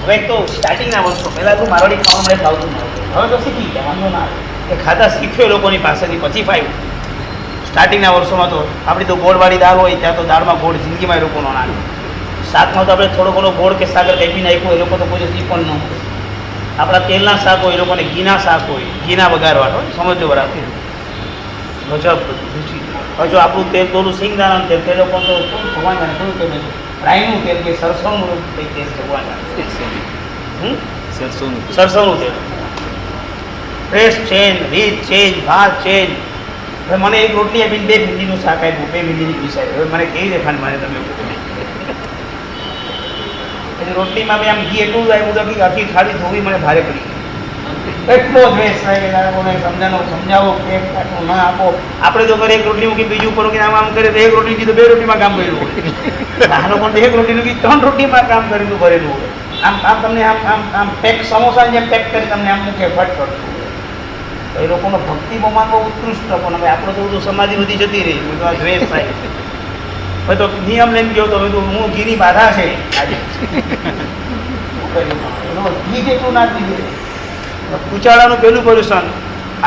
હવે તો સ્ટાર્ટિંગના વર્ષો પહેલાં તું મારવાડી ખાવાનું મળે ખાવતું ન હતું. હવે તો શીખી ગયા, વાંધો ના આવે. એ ખાતા શીખ્યો એ લોકોની પાસેથી પછી ફાવ્યું. સ્ટાર્ટિંગના વર્ષોમાં તો આપણી તો ગોળવાળી દાળ હોય, ત્યાં તો દાળમાં ગોળ જિંદગીમાં એ લોકોનો નાખે. શાકમાં તો આપણે થોડો ઘણો ગોળ કે સાગર કાપી નાખ્યું, એ લોકો તો કોઈ શીખ પણ ન હોય. આપણા તેલના શાક હોય, એ લોકોને ઘીના શાક હોય, ઘીના વઘારવાળા હોય. સમજો બરાબર. ગજબ રુચિ. હવે જો આપણું તેલ થોડું સિંગદાણાનું તેલ, તે લોકો તો ભગવાન જાણે થોડું તેલ હતું, રાઈનું તેલ કે સરસવનું કંઈ તેલ છે ભગવાન જાણે. સરસવનું તેલ. ફ્રેશ ચેન્જ, રીત ચેન્જ, ભાત ચેન્જ. હવે મને એક રોટલી આપીને 2 ભીંડીનું શાક આપ્યું, 2 ભીંડીની પીસાય. હવે મને કેવી દેખાડ મને તમે એટલે રોટલીમાં મેં આમ ઘી એટલું આવ્યું હતું કે આખી થાળી ધોવી મને ભારે પડી. એટલો દ્વેષ થાય કે સમજાવો કેમ આટલું ન આપો. આપણે તો ઘરે એક રોટલી મૂકી બીજું ઉપર કે આમ કરે તો એક રોટલી કીધું 2 રોટીમાં કામ કરેલું હોય. આ લોકો એક રોટલી મૂકી 3 રોટીમાં કામ કરેલું ભરેલું હોય. આમ તમને આમ પેક સમોસાની જેમ પેક કરી તમને આમ મૂકે ફટફટ. તો એ લોકોનો ભક્તિ બહુમાન બહુ ઉત્કૃષ્ટ, પણ હવે આપણે તો બધું સમાધિ બધી જતી રહી. બધું આ દ્વેષ થાય. હવે તો નિયમ લઈને ગયો તો હું ઘીની બાધા છે આજે ઘી જેટલું નાખી દીધું. ઉચાળાનું પેલું પોલ્યુશન.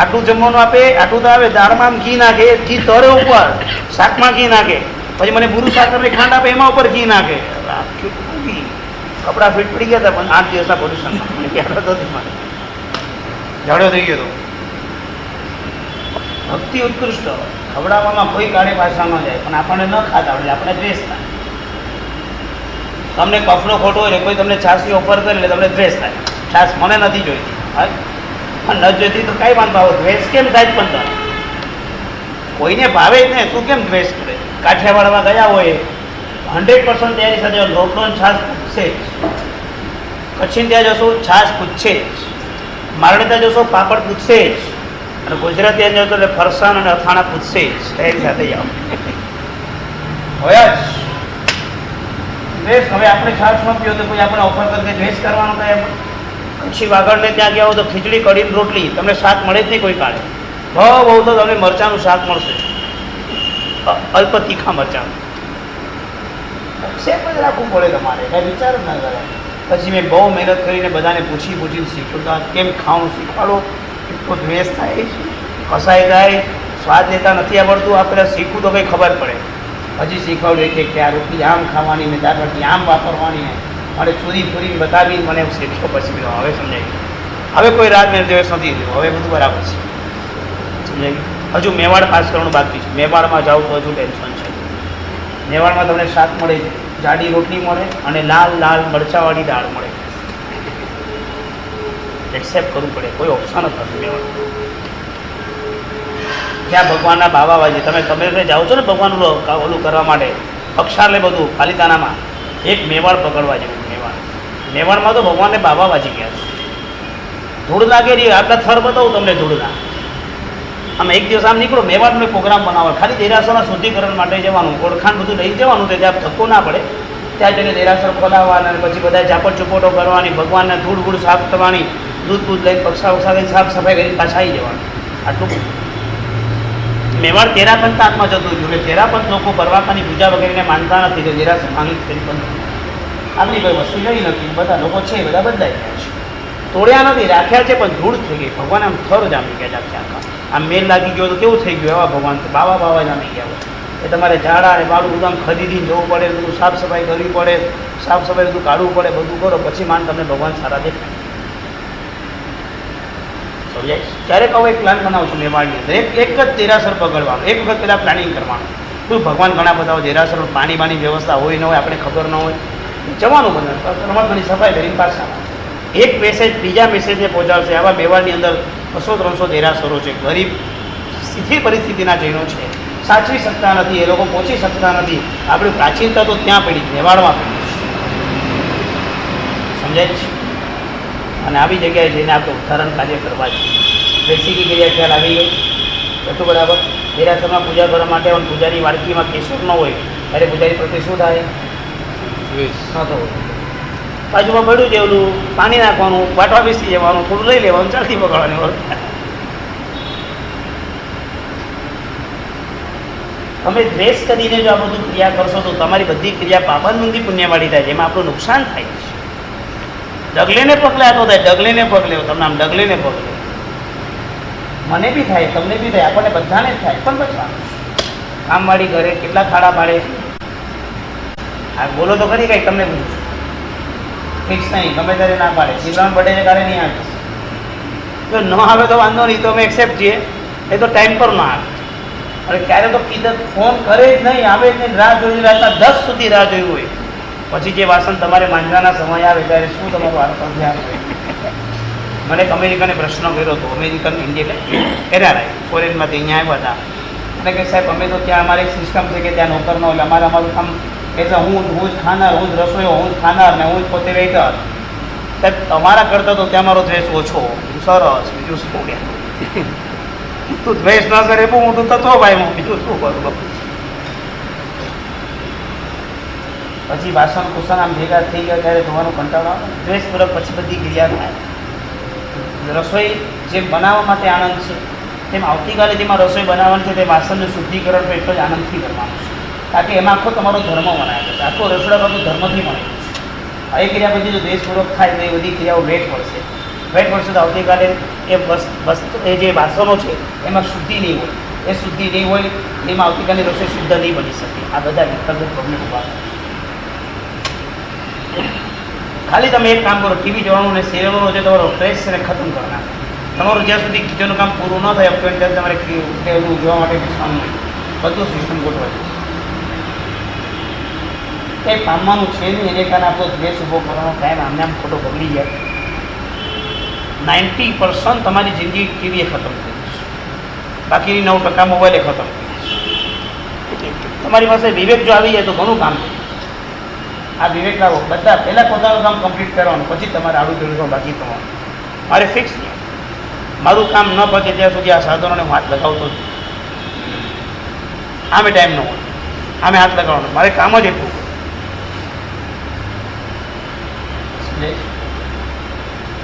આટલું જમવાનું આપે, આટલું તો આવે, દાળમાં ઘી નાખે, ઘી તરે ઉપર, શાકમાં ઘી નાખે, પછી મને બુરું સાકરની ખાંડ આપે એમાં ઉપર ઘી નાખે. કેટલું ઘી! કપડાં ફીટ પડી ગયા હતા, પણ 8 દિવસના પોલ્યુશનમાં મને ખ્યાલ હતો મારે ઝાડો થઈ ગયો હતો. ભક્તિ ઉત્કૃષ્ટ. ખવડાવવામાં કોઈ કાળે પાછા ન જાય, પણ આપણને ન ખાતા એટલે આપણે દ્વેષ થાય. તમને કફનો ખોટો હોય, કોઈ તમને છાશની ઓફર કરે એટલે તમને દ્વેષ થાય. છાશ મને નથી જોઈતી, હા ન જોઈતી તો કાંઈ વાંધો આવે, દ્વેષ કેમ થાય જ? પણ કોઈને ભાવે જ ને, તું કેમ દ્વેષ કરે? કાઠિયાવાડમાં ગયા હોય 100% તૈયારી સાથે રોટલો છાશ પૂછશે જ. કચ્છી ત્યાં જશો છાશ પૂછશે જ. મારણી ત્યાં જશો પાપડ પૂછશે જ. અને ગુજરાતી જાઓ તો એટલે ફરસાણ અને અથાણા પૂછશે જ. તૈયારી સાથે જાઓ હોય જ દ્વેષ. હવે આપણે છાશ ન પીઓ તો કોઈ આપણે ઓફર કરીને દ્વેષ કરવાનો કાંઈ. પછી વાગડને ત્યાં ગયા હો તો ખીચડી કઢીને રોટલી, તમને શાક મળે જ નહીં કોઈ કાળે. બહુ તો તમને મરચાંનું શાક મળશે, અલ્પ તીખા મરચાંનું. શેપ જ રાખવું પડે તમારે, કાંઈ વિચાર જ ના કરે. પછી મેં બહુ મહેનત કરીને બધાને પૂછીને શીખ્યું. કેમ ખાવાનું શીખવાડો, એટલો દ્વેષ થાય, કસાઈ થાય, સ્વાદ લેતા નથી આવડતું. આ પહેલાં શીખવું તો કંઈ ખબર પડે. હજી શીખવાડ્યું કે આ રોટલી આમ ખાવાની ને દાળ આમ વાપરવાની ને મને ચોરી ફોરીને બતાવી મને શીખ્યો. પછી હવે સમજાય. હવે કોઈ રાત મેં દિવસ નથી થયો, હવે બધું બરાબર છે. સમજાય. હજુ મેવાડ પાસ કરવાનું બાકી છે. મેવાડમાં જાઉં તો હજુ ટેન્શન છે. મેવાડમાં તમને શાક મળે, જાડી રોટલી મળે અને લાલ લાલ મરચાંવાળી દાળ મળે. એક્સેપ્ટ કરવું પડે, કોઈ ઓપ્શન જ નથી મેવાડ. ત્યાં ભગવાનના બાબાવાજી તમે જાઓ છો ને ભગવાનનું ઓલું કરવા માટે, અક્ષાર લે બધું પાલિતાનામાં, એક મેવાડ પકડવા જેવું. મેવાડમાં તો ભગવાનને બાબાવાજી ગયા છે. ધૂળ લાગે રહી, આટલા થર બતાવું તમને ધૂળના. આમ એક દિવસ આમ નીકળો, મેવાડનો પ્રોગ્રામ બનાવો, ખાલી દેરાસરના શુદ્ધિકરણ માટે જવાનું, ઓળખાણ બધું લઈ જવાનું, તો ત્યાં ધક્કો ના પડે. ત્યાં જઈને દેરાસર ખોલાવવાના, અને પછી બધા ઝાપટ ચુપોટો કરવાની, ભગવાનને ધૂળ ગૂળ સાફ કરવાની, દૂધ બૂધ લઈને પક્ષા વક્ષા લઈને સાફ સફાઈ કરીને પાછા આવી જવાનું. આટલું મેવાડ તેરાપંથ આત્મા જતું હતું. એટલે તેરાપંથ લોકો પરવાકાની પૂજા વગેરેને માનતા નથી. તો દેરાસર માંગી કરી પણ આપણી કોઈ વસ્તુ લઈ નથી. બધા લોકો છે બધા બદલાઈ ગયા છે, તોડ્યા નથી, રાખ્યા છે, પણ ધૂળ થઈ ગઈ. ભગવાન આમ થર જામી ગયા છે આખા. આમ મેલ લાગી ગયો તો કેવું થઈ ગયું? એવા ભગવાન બાવા જામી ગયા હોય. એ તમારે ઝાડા અને બાળું બધું આમ ખરીદીને જવું પડે, બધું સાફ સફાઈ કરવી પડે, સાફ સફાઈ બધું કાઢવું પડે, બધું કરો પછી માન તમને ભગવાન સારા દેખાય. સમજાય? ક્યારેક હવે એક પ્લાન બનાવું છું મેવાડની અંદર, એક જ દેરાસર પકડવાનું, એક વખત પહેલાં પ્લાનિંગ કરવાનું. કોઈ ભગવાન ઘણા બધા હોય, દેરાસર પાણી બાની વ્યવસ્થા હોય ન હોય, આપણે ખબર ન હોય, જવાનું બધું રમતની સફાઈ કરીને પાછા એક મેસેજ બીજા મેસેજને પહોંચાડશે. આવા મેવાડની અંદર 200-300 દેરાસરો છે. ગરીબ સ્થિતિ પરિસ્થિતિના જૈનો છે, સાચવી શકતા નથી, એ લોકો પહોંચી શકતા નથી. આપણી પ્રાચીનતા તો ત્યાં પડી, મેવાડમાં પડી. સમજાય છે? અને આવી જગ્યાએ જઈને આપણે ઉદ્ધારણ કાર્ય કરવા જોઈએ. બેસિકી ક્રિયા ખ્યાલ આવી ગયો એટલું બરાબર. દેરાસરમાં પૂજા કરવા માટે પૂજારી વાડકીમાં કેશોર ન હોય ત્યારે પૂજારી પ્રત્યે શું થાય? બાજુમાં પડ્યું છે ઓલું પાણી નાખવાનું, વાટવા બેસી જવાનું, થોડું લઈ લેવાનું, ચાલતી પકડવાની. તમે દ્વેષ કરીને જો આ બધું ક્રિયા કરશો તો તમારી બધી ક્રિયા પાબંદી પુણ્યવાળી થાય, જેમાં આપણું નુકસાન થાય છે. ડગલે પગલે આ તો થાય, ડગલે પગલે, તમને આમ ડગલે પગલે. મને બી થાય, તમને બી થાય, આપણને બધાને જ થાય, પણ બચવાનું. કામવાળી ઘરે કેટલા ખાડા પાડે, આ બોલો તો ખરી કઈ તમને પૂછું, ફિક્સ નહીં, ગમે ત્યારે ના પાડે, જીવન બર્થડે છે ત્યારે નહીં આવે, જો ન આવે તો વાંધો નહીં, તો અમે એક્સેપ્ટ છીએ, એ તો ટાઈમ પર ના આવે. અને ક્યારે તો કીધું ફોન કરે જ નહીં, આવે જ નહીં, રાહ જોઈ, રાતના 10 સુધી રાહ જોયું હોય, પછી જે વાસણ તમારે માંજવાના સમય આવે ત્યારે શું તમારું આત્મ ધ્યાન હોય. મને એક અમેરિકાને પ્રશ્ન કર્યો હતો, અમેરિકન ઇન્ડિયન એના ફોરેનમાંથી અહીંયા આવ્યા હતા, અને કે સાહેબ અમે તો ત્યાં અમારી એક સિસ્ટમ છે કે ત્યાં નોકર ન હોય, અમારું કામ એટલે હું જ ખાનાર, હું જ રસોઈયો, હું જ ખાનાર ને હું જ પોતે વેઇટર. સાહેબ તમારા કરતાં તો ત્યાં મારો દ્વેષ ઓછો. સરસ, બીજું શું બોલ્યા, તું દ્વેષ ન કરે બહુ મોટું તત્વ ભાઈ, હું બીજું શું કરું. પછી વાસણ કુસણ આમ ભેગા થઈ ગયા ત્યારે ધોવાનું કંટાળો આવે, દ્વેષપૂર્વક પછી બધી ક્રિયા થાય. રસોઈ જે બનાવવા માટે આનંદ છે, તેમ આવતીકાલે જેમાં રસોઈ બનાવવાની છે તે વાસણનું શુદ્ધિકરણ પણ એટલો જ આનંદથી કરવાનું છે, કારણ કે એમાં આખો તમારો ધર્મ મનાયેલો છે, આખો રસોડા બધું ધર્મથી મનાયેલું છે. એ ક્રિયા પછી જો દ્વેષપૂર્વક થાય તો એ બધી ક્રિયાઓ વેટ પડશે તો આવતીકાલે એ વસ્તુ એ જે વાસણો છે એમાં શુદ્ધિ નહીં હોય, એ શુદ્ધિ નહીં હોય એમાં આવતીકાલની રસોઈ શુદ્ધ નહીં બની શકે. આ બધા વિકલ્પ પ્રોબ્લેમ ઉભા થાય. ખાલી તમે એક કામ કરો, ટીવી જોવાનું ને સિરિયલનો જે તમારો સ્ટ્રેસ છે ને ખતમ કરી નાખો. તમારું જ્યાં સુધી કિચનનું કામ પૂરું ન થાય અપટુ ત્યાં તમારે ટેવલું જોવા માટે બેસવાનું નહીં, બધું સિસ્ટમ ગોઠવાય. કંઈ પામવાનું છે નહીં, એને કારણે આપણો દ્વેષ ઊભો કરવાનો ટાઈમ આમને આમ ખોટો બગડી જાય. 90% તમારી જિંદગી ટીવીએ ખતમ થઈ જશે, બાકીની 9% મોબાઈલે ખતમ થઈ જશે. તમારી પાસે વિવેક જો આવી જાય તો ઘણું કામ છે. આ વિવેક લાવો, બધા પહેલાં પોતાનું કામ કમ્પ્લીટ કરવાનું, પછી તમારે આડું જોડું બાકી તમારું. મારે ફિક્સ નહીં, મારું કામ ન પતે ત્યાં સુધી આ સાધનોને હું હાથ લગાવતો જ. આમે ટાઈમ ન હોય, આમે હાથ લગાવવાનો, મારે કામ જ એટલું.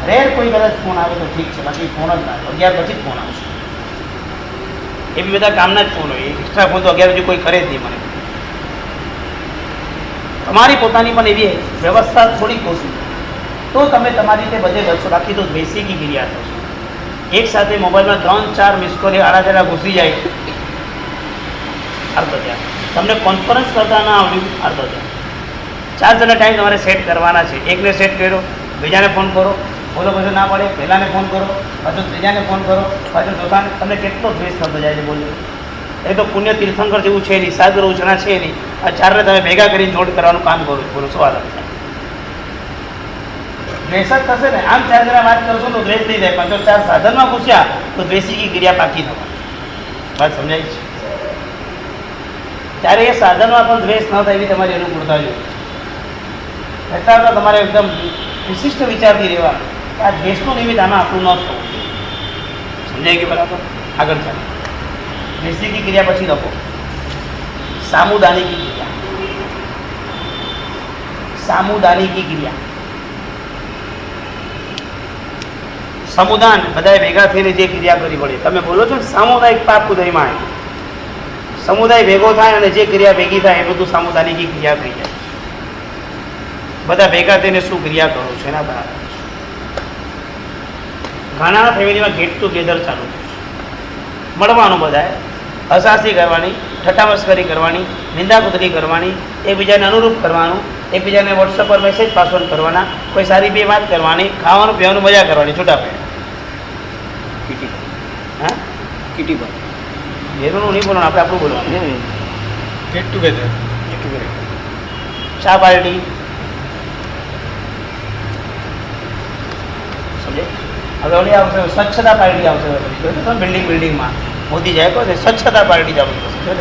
રેર કોઈ કદાચ ફોન આવે તો ઠીક છે, બાકી ફોન જ ના 11 પછી જ ફોન આવશે. એ બી બધા કામના જ ફોન હોય, એક્સ્ટ્રા ફોન તો 11 પછી કોઈ કરે જ નહીં. મને તમારી પોતાની પણ એવી વ્યવસ્થા થોડીક ઓછી તો તમે તમારી રીતે બધે બચશો, બાકી તો બેસિકી ક્રિયા થશે. એક સાથે મોબાઈલમાં 3-4 મિસ કોલ આડા ઘૂસી જાય, અર્ધ ધ્યાન. તમને કોન્ફરન્સ કરતા ના આવડ્યું, અર્ધ ધ્યાન. 4 જણા ટાઈમ તમારે સેટ કરવાના છે. એકને સેટ કર્યો, બીજાને ફોન કરો, બોલો પછી ના પડે, પહેલાને ફોન કરો, પાછું ત્રીજાને ફોન કરો, પાછું ચોથાને. તમને કેટલો દ્વેષ થતો જાય છે, બોલો. એ તો પુણ્ય તીર્થંકર જેવું છે નહીં, સાગર ઉછણા છે નહીં. આ 4ને તમે ભેગા કરીને જોડ કરવાનું કામ કરો, બોલો શું હાલત થાય? દ્વેષ જ થશે ને. આમ 4 જણા વાત કરશો તો દ્વેષ નહીં થાય, પણ જો 4 સાધનમાં ઘૂસ્યા તો દ્વેષી ક્રિયા પાકી થવાની. વાત સમજાય છે? ત્યારે એ સાધનમાં પણ દ્વેષ ન થાય એવી તમારી અનુકૂળતા જોઈએ. એટલા તો તમારે એકદમ વિશિષ્ટ વિચારથી રહેવાનું. આ દ્વેષનું નિમિત્ત આમાં આપણું ન થવું. સમજાય કે બરાબર? આગળ ચાલો. દ્વેષી ક્રિયા પછી લખો સામુદાનિકી ક્રિયા. સામુદાનિકી ક્રિયા, સમુદાન બધાએ ભેગા થઈને જે ક્રિયા કરી પડે. તમે બોલો છો ને સામુદાયિક પાપ ઉદયમાં, સમુદાય ભેગો થાય અને જે ક્રિયા ભેગી થાય એ બધું સામુદાનિકી ક્રિયા થઈ જાય. બધા ભેગા થઈને શું ક્રિયા કરો છો એના બરાબર. ઘણા ફેમિલીમાં ગેટ ટુગેધર ચાલુ છે, મળવાનું, બધાએ હસાસી કરવાની, ઠઠ્ઠામસ્કરી કરવાની, નિંદાકુતરી કરવાની, એકબીજાને અનુરૂપ કરવાનું, એકબીજાને વોટ્સઅપ પર મેસેજ પાસવર્ડ કરવાના, કોઈ સારી બે વાત કરવાની, ખાવાનું પીવાનું મજા કરવાની, છૂટા પડે. કીટી હા કીટી પર એનું નહીં બોલવાનું, આપણે આપણું બોલવાનું. ગેટ ટુગેધર, ચા પાર્ટી, સમજે? હવે ઓલી આવશે સ્વચ્છતા પાર્ટી આવશે, બિલ્ડિંગમાં મોદી જાય તો સ્વચ્છતા પાર્ટી ચાલુ થશે.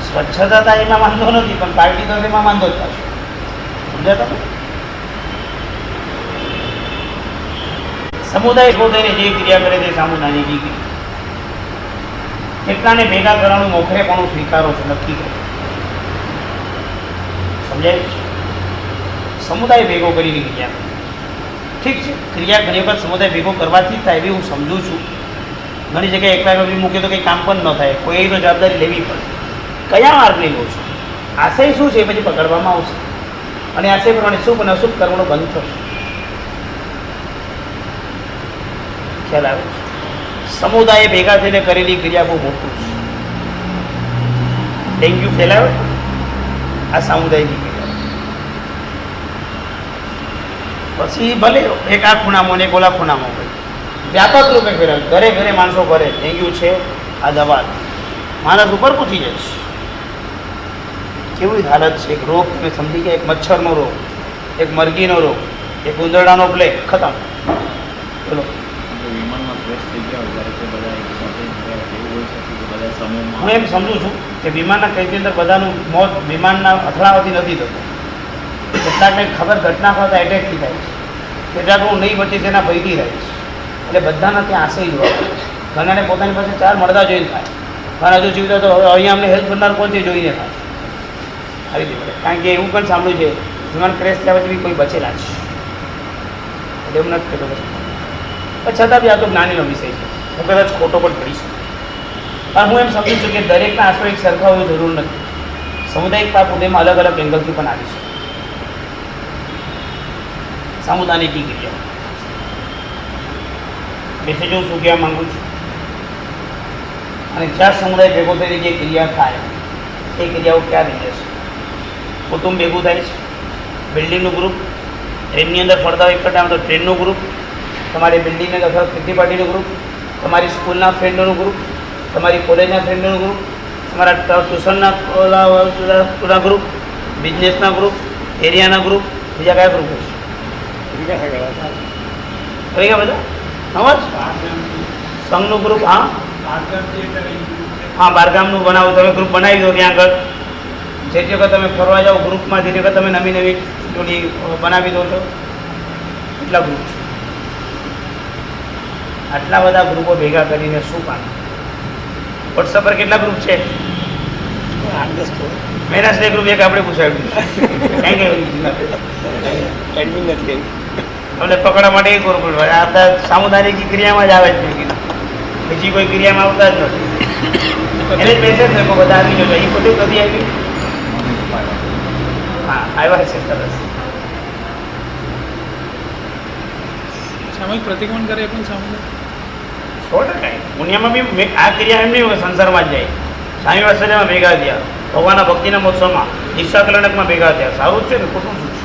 સ્વચ્છતા એમાં વાંધો નથી, પણ પાર્ટી તો એમાં વાંધો જ થશે. સમજ્યા તમે? સમુદાય પોતાને જે ક્રિયા કરે તે સામુદાયિક ક્રિયા. કેટલાને ભેગા કરવાનું મોખરેપણું સ્વીકારો છો, નક્કી કરો. સમજાય? સમુદાય ભેગો કરીને ક્રિયા. ઠીક છે, ક્રિયા ઘણી વખત સમુદાય ભેગો કરવાથી જ થાય એવી હું સમજું છું. ઘણી જગ્યાએ એકલા મૂકે તો કંઈ કામ પણ ન થાય, કોઈ તો જવાબદારી લેવી પડે. કયા માર્ગને લો છો, આશય શું છે એ પછી પકડવામાં આવશે. અને આ પ્રમાણે શુભ અને અશુભ કર્મનો બંધ થશે. ખ્યાલ આવે? સમુદાય ભેગા થઈને કરેલી ક્રિયા બહુ મોટું છે. ડેન્ગ્યુ ફેલાયો આ સામુદાયિક ક્રિયા. પછી ભલે એક આ ખૂણામાં ને એક ઓલા ખૂણામાં હોય, વ્યાપક રૂપે ફેલાવે. ઘરે ઘરે માણસો કરે ડેન્ગ્યુ છે, આ દવા માણસ ઉપર પૂછી જાય છે. કેવી હાલત છે! એક રોગ તમે સમજી ગયા, એક મચ્છરનો રોગ, એક મરઘીનો રોગ, એક ઉંદરડાનો પ્લેગ, ખતમ. બોલો. હું એમ સમજુ છું કે વિમાનના કઈની અંદર બધાનું મોત વિમાનના અથડાવાથી નથી થતું. કેટલાકને ખબર ઘટના થતા એટેકથી થાય છે, કેટલાકનું નહીં બચે તેના ભયથી થાય છે. એટલે બધાના ત્યાં આશય જોવા મળે છે. ઘણાને પોતાની પાસે ચાર મળતા જોઈને થાય, ઘણા હજુ જીવતા તો અહીંયા અમને હેલ્પ કરનાર કોણ છે જોઈને થાય. આવી રીતે પડે. કારણ કે એવું પણ સાંભળ્યું છે વિમાન ક્રેશ થયા પછી બી કોઈ બચેલા છે. એટલે એવું નથી થતું પછી. પણ છતાં બી આ તો જ્ઞાનીનો વિષય છે, હું કદાચ ખોટો પણ પડીશ. પણ હું એમ સમજુ છું કે દરેકના આશરો એક સરખા હોવી જરૂર નથી. સામુદાયિક પાપ ઉદયમાં અલગ અલગ એંગલથી પણ આવી છે. સામુદાયિક ક્રિયા વિશે જો શું કહેવા માગું છું, અને ચાર સમુદાય ભેગો થઈને જે ક્રિયા થાય એ ક્રિયાઓ ક્યાં રહી જશે? કુટુંબ ભેગું થાય છે, બિલ્ડિંગનું ગ્રુપ, ટ્રેનની અંદર ફરતા હોય એકઠા તો ટ્રેનનું ગ્રુપ, તમારી બિલ્ડિંગને અથવા ખેતી પાર્ટીનું ગ્રુપ, તમારી સ્કૂલના ફ્રેન્ડોનું ગ્રુપ, તમારી કોલેજના ફ્રેન્ડોનું ગ્રુપ, તમારા ટ્યુશનના ઓલા ગ્રુપ, બિઝનેસના ગ્રુપ, એરિયાના ગ્રુપ, બીજા કયા ગ્રુપ હશે? થઈ ગયા બધા? સમજ? સંઘનું ગ્રુપ, હા હા, બારગામનું બનાવો તમે ગ્રુપ બનાવી દો. ત્યાં આગળ જે વખત તમે ફરવા જાઓ ગ્રુપમાં, જે વખત તમે નવી નવી જોડી બનાવી દો છો. કેટલા ગ્રુપ છે? આટલા બધા ગ્રુપો ભેગા કરીને શું કામ? વોટ્સઅપ પર કેટલા ગ્રુપ છે? 8-10 મેરાશ્રી ગ્રુપ એક આપણે પૂછાવ્યું એડમિન નથી. તમને પકડવા માટે એક ગ્રુપ આ સામુદાયિક ક્રિયામાં જ આવે જ નહીં, બીજી કોઈ ક્રિયામાં આવતા જ નથી. એને જ મેસેજ લખો બધા આવી જજો. એ બધું કદી આવી? હા, આવ્યા છે. સરસ. સામૂહિક પ્રતિક્રમણ કરે પણ સામૂહિક 100%. દુનિયામાં બી આ ક્રિયા એમ નહીં હોય સંસારમાં જ જાય. સ્વામી વાત્સલ્યમાં ભેગા થયા, ભગવાનના ભક્તિના મહોત્સવમાં, દીક્ષા કલ્યાણકમાં ભેગા થયા. સારું જ છે ને? ખોટું શું છે?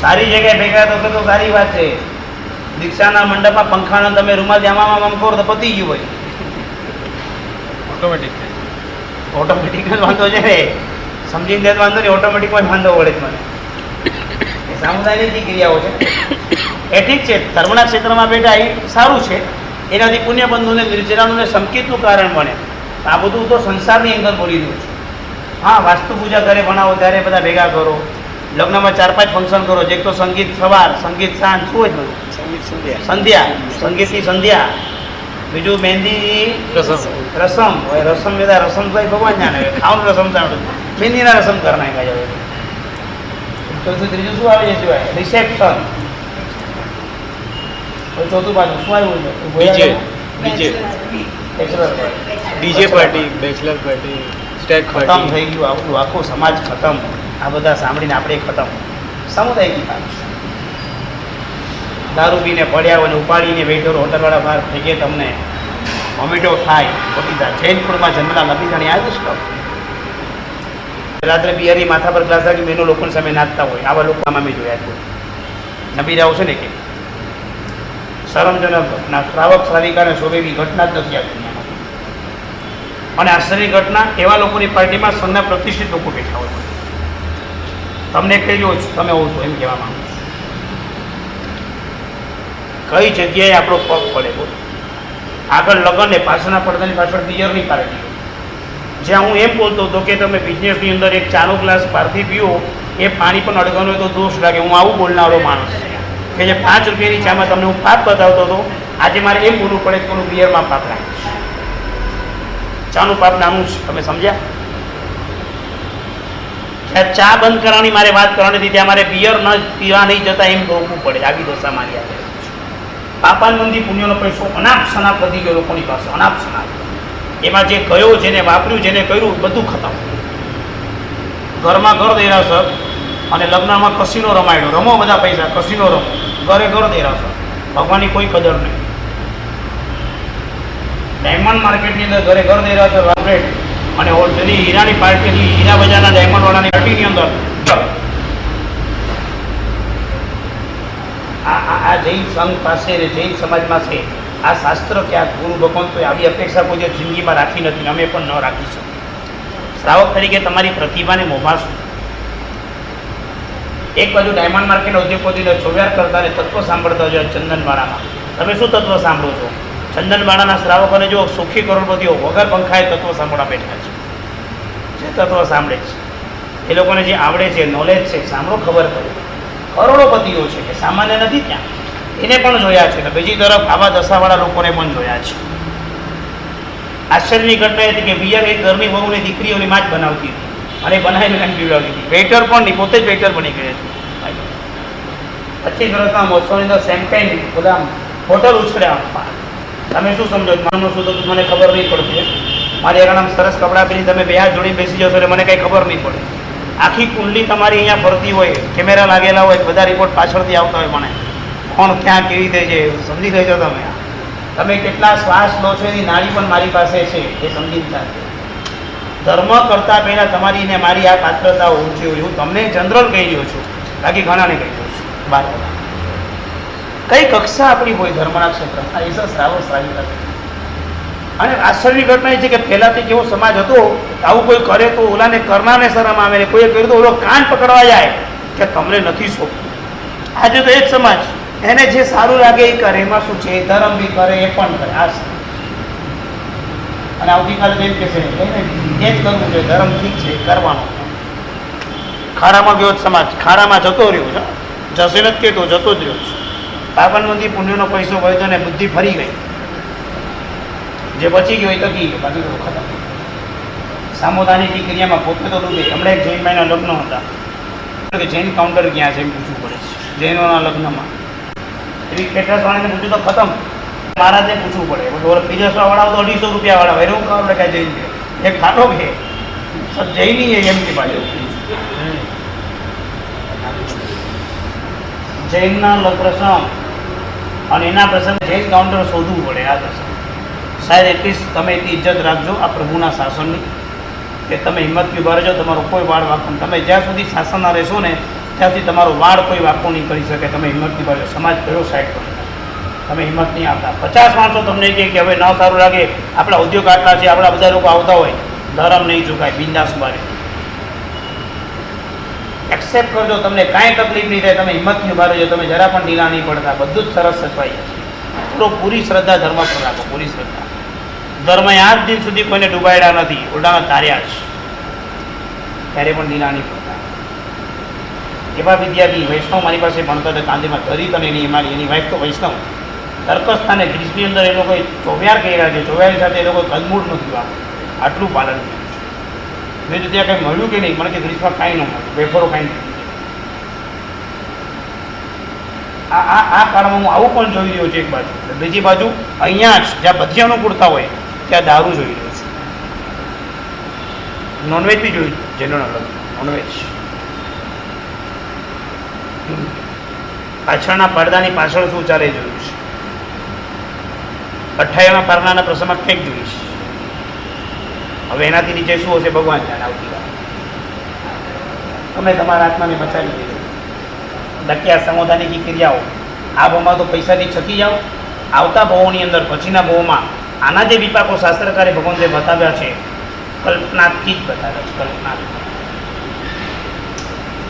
સારી જગ્યાએ ભેગા થશો તો સારી વાત છે. દીક્ષાના મંડપમાં પંખાના તમે રૂમાલ જામામાં આમ કરો તો પતી ગયું હોય. ઓટોમેટિક જ વાંધો છે ને. સમજીને દે વાંધો નહીં, ઓટોમેટિકમાં જ વાંધો પડે જ મને. એ સામુદાયિક ક્રિયાઓ છે એ ઠીક છે. ધર્મના ક્ષેત્રમાં બેઠા એ સારું છે, એનાથી પુણ્યબંધુને નિર્જરાનું સંકેતનું કારણ બને. આ બધું તો સંસારની એંગલ બોલી દઉં છું. હા, વાસ્તુ પૂજા ઘરે બનાવો ત્યારે બધા ભેગા કરો, લગ્નમાં 4-5 ફંક્શન કરો, જે તો સંગીત સવાર, સંગીત સાંજ, શું જ બધું સંધ્યા, સંગીતની સંધ્યા, બીજું મહેંદી રસમ હોય. રસમ બધા રસમ ભાઈ ભગવાન જાણે, ખાવાનું રસમ સાંભળે, મહેંદીના રસમ કરી નાખ્યા જાય. ત્રીજું શું આવે છે સિવાય? રિસેપ્શન. ચોથું પાછું શું આવ્યું છે? DJ party, bachelor party, stage ખતમ થઈ ગયું. આપણું આખો સમાજ ખતમ. આ બધા સાંભળીને આપણે ખતમ. સામુદાયિક પાપ. દારૂ પીને પડ્યા હોય ને ઉપાડીને બેઠો હોટલવાળા બહાર ફેંકે, તમને વોમિટો થાય. ખોટી થાય. જૈન કુળમાં જન્મેલા નથી જાણી આ જ સ્ટોપ. રાત્રે બિયરી માથા પર ગ્લાસ રાખી બહેનો લોકોની સામે નાચતા હોય. આવા લોકો આમાં મેં જોયા છે. નબીરાઓ છે ને કે શરમજનક શ્રાવક શ્રાવિકાને શોભે એવી ઘટના જ નથી આ દુનિયામાં. અને આશ્ચર્યની ઘટના, એવા લોકોની પાર્ટીમાં સંઘના પ્રતિષ્ઠિત લોકો બેઠા હોય. તમને કહી રહ્યો છું, તમે હોવ છો એમ કહેવા માંગુ છું. કઈ જગ્યાએ આપણો પગ પડે બોલો? આગળ લગ્ન ને પાછળના પડદાની પાછળ પિયરની પાર્ટી. જ્યાં હું એમ બોલતો હતો કે તમે બિઝનેસની અંદર એક ચાનો ગ્લાસ બહારથી પીવો, એ પાણી પણ અડગવાનું હોય તો દોષ લાગે. હું આવું બોલનારો માણસ કે જે 5 રૂપિયાની ચામાં તમને હું પાપ બતાવતો હતો, આજે મારે એમ બોલવું પડે કે કોનું બિયરમાં પાપ રાખીશ. ચાનું પાપ નાનું છે, તમે સમજ્યા? જ્યાં ચા બંધ કરવાની મારે વાત કરવાની હતી, ત્યાં મારે બિયર ન પીવા નહીં જતા એમ રોકવું પડે. આવી દશા મારી આવે. પાપાનંદી પુણ્યનો પૈસો અનાપ શનાપ વધી ગયો લોકોની પાસે, અનાપ શનાપ. એમાં જે ગયો, જેને વાપર્યું, જેને કર્યું, બધું ખતમ. ઘરમાં ઘર દેરાસર, અને લગ્નમાં કસીનો રમાયડો, રમો બધા પૈસા, કસીનો રમો, ઘરે ઘર દેરાશો, ભગવાનની કોઈ કદર નહીં. ડાયમંડ માર્કેટની અંદર ઘરે ઘર દેરાશો, વાબ્રેટ અને પેલી હીરાની પાર્ટીની હીરા બજારના ડાયમંડવાળાની પાર્ટીની અંદર આ જૈન સંઘ પાસે ને જૈન સમાજમાં છે આ શાસ્ત્ર કે આ ગુરુ ભગવાન તો આવી અપેક્ષા કોઈ જિંદગીમાં રાખી નથી, અમે પણ ન રાખી શકીએ. શ્રાવક તરીકે તમારી પ્રતિભાને મોભાશું. એક બાજુ ડાયમંડ માર્કેટ ઉદ્યોગપતિને ચોવ્યાર કરતા અને તત્વ સાંભળતા હોય ચંદનવાડામાં. તમે શું તત્વ સાંભળો છો? ચંદનવાડાના શ્રાવકોને જો સુખી કરોડપતિઓ વગર પંખાએ તત્વ સાંભળવા બેઠા છે, જે તત્વ સાંભળે છે એ લોકોને જે આવડે છે, નોલેજ છે, સાંભળો ખબર પડે. કરોડોપતિઓ છે કે સામાન્ય નથી, ત્યાં એને પણ જોયા છે. બીજી તરફ આવા દશાવાળા લોકોને પણ જોયા છે. આશ્ચર્યની ઘટના હતી કે બીજા એક ઘરની વહુને દીકરીઓની માં જ બનાવતી હતી અને બનાવીને એને પીવડાવતી હતી. વેઇટર પણ નહીં, પોતે જ વેઇટર બની ગઈ હતી. 25 વર્ષના મહોત્સવની અંદર શેમ્પેન બધા હોટલ ઉછળ્યા. તમે શું સમજો? માનું શું તો મને ખબર નહીં પડતી. મારી આગળ આમ સરસ કપડાં પહેરી તમે બે હાથ જોડી બેસી જશો એટલે મને કંઈ ખબર નહીં પડે. આખી કુંડલી તમારી અહીંયા ફરતી હોય, કેમેરા લાગેલા હોય, બધા રિપોર્ટ પાછળથી આવતા હોય. મને કોણ ક્યાં કેવી રીતે છે સમજી લેજો. તમે કેટલા શ્વાસ લો છો એની નાડી પણ મારી પાસે છે એ સમજી ચાલશે. ધર્મ કરતાં પહેલાં તમારી ને મારી આ પાત્રતા ઊંચી હોય. હું તમને જનરલ કહી રહ્યો છું, બાકી ઘણાને કહી રહ્યો છું. બાર કઈ કક્ષા આપણી હોય ધર્મના ક્ષેત્રમાં એ શ્રાવક શ્રાવી નથી. અને આશ્ચર્યની ઘટના એ છે કે પહેલાંથી કેવો સમાજ હતો, આવું કોઈ કરે તો ઓલાને કરનારને શરમ આવે ને કોઈએ કર્યું તો ઓલો કાન પકડવા જાય કે તમને નથી સોંપતું. આજે તો એ જ સમાજ, એને જે સારું લાગે એ કરે. એમાં શું છે? ધર્મ બી કરે, એ પણ કરે. આ અને આવતીકાલે જેમ કે છે એ જ કરવું જોઈએ. ધર્મ ઠીક છે, કરવાનો. ખાડામાં ગયો સમાજ, ખાડામાં જતો રહ્યો છે, જશે નથી કહેતો, જતો જ રહ્યો છે. પાવનમંદી પુણ્યનો પૈસો વળ્યો ને બુદ્ધિ ફરી ગઈ. જે બચી ગયો એ તકી ગયો, બાકી તો ખતમ. સામોદાની ક્રિયામાં પોતે તો ડૂબે. હમણાં એક જૈન ભાઈના લગ્ન હતા કે જૈન કાઉન્ટર ક્યાં છે એમ પૂછવું પડે છે. જૈનોના લગ્નમાં એવી કેટરસવાળાને પૂછ્યું તો ખતમ. મહારાજને પૂછવું પડે. પછી પીરસવા વાળા તો 250 રૂપિયા વાળા હોય. એવું ખબર કે જૈન છે એ ખાટો છે સબ જૈની છે એમની પાસે. જૈનના પ્રસંગ અને એના પ્રસંગ જૈન કાઉન્ટર શોધવું પડે. આ પ્રસંગ સાહેબ એટલી તમે એટલી ઇજ્જત રાખજો આ પ્રભુના શાસનની કે તમે હિંમતથી ઉભા રહેજો. તમારો કોઈ વાળ વાંકો, તમે જ્યાં સુધી શાસનના રહેશો ને ત્યાં સુધી તમારો વાળ કોઈ વાંકો નહીં કરી શકે. તમે હિંમતથી ઉભા રહેજો. સમાજ કયો સાઈડ પર તમે હિંમત નહીં આપતા. 50 માણસો તમને કહે કે હવે ન સારું લાગે, આપણા ઉદ્યોગ આટલા છે, આપણા બધા લોકો આવતા હોય, ધર્મ નહીં ચૂકાય, બિંદાસ ઉભા રહે. એક્સેપ્ટ કરજો. તમને કાંઈ તકલીફ નહીં થાય. તમે હિંમતથી ઉભા રહેજો. તમે જરા પણ ઢીલા નહીં પડતા. બધું જ સરસ સચવાઈ જશે. થોડો પૂરી શ્રદ્ધા ધર્મ પર રાખો. પૂરી શ્રદ્ધા. ધર્મ આજ દિન સુધી કોઈને ડૂબાડ્યા નથી, ઉલટામાં તાર્યા છે. ત્યારે પણ ઢીલા નહીં પડતા. એવા વિદ્યાર્થી વૈષ્ણવ મારી પાસે ભણતા હતા કાંદીમાં, દરિત અને એની વાઇફ તો વૈષ્ણવ. તર્કસ્થાને ગ્રીસની અંદર એ લોકોએ ચોવ્યાર કર્યા છે. ચોવ્યાર સાથે એ લોકો કદમૂળ નથી આપવું. આટલું પાલન કર્યું છે. મેં તો ત્યાં કંઈ મળ્યું કે નહીં? મને કે ગ્રીસમાં કાંઈ ન મળ્યું, વેફરો કાંઈ નહીં. આ કાળમાં હું આવું પણ જોઈ રહ્યો છું એક બાજુ. બીજી બાજુ અહીંયા જ જ્યાં બધી અનુકૂળતા હોય ત્યાં દારૂ જોઈ રહ્યો છું. નોનવેજ બી જોયું જેનો નોનવેજ. પાછળના પડદાની પાછળ શું ચાલે જોયું છે. 58મા પારણાના પ્રસંગમાં કંઈક જોયું છે. હવે એનાથી નીચે શું હશે ભગવાન જાણે. આવતીકાલ તમે તમારા આત્માને બચાવી દેજો. ડક્યા સમોદાની ક્રિયાઓ આ ભાવમાં તો પૈસાથી છકી જાઓ. આવતા ભાવોની અંદર પછીના ભાવોમાં આના જે વિપાકો શાસ્ત્રકારે ભગવાન જે બતાવ્યા છે કલ્પનાથી જ બતાવ્યા છે. કલ્પના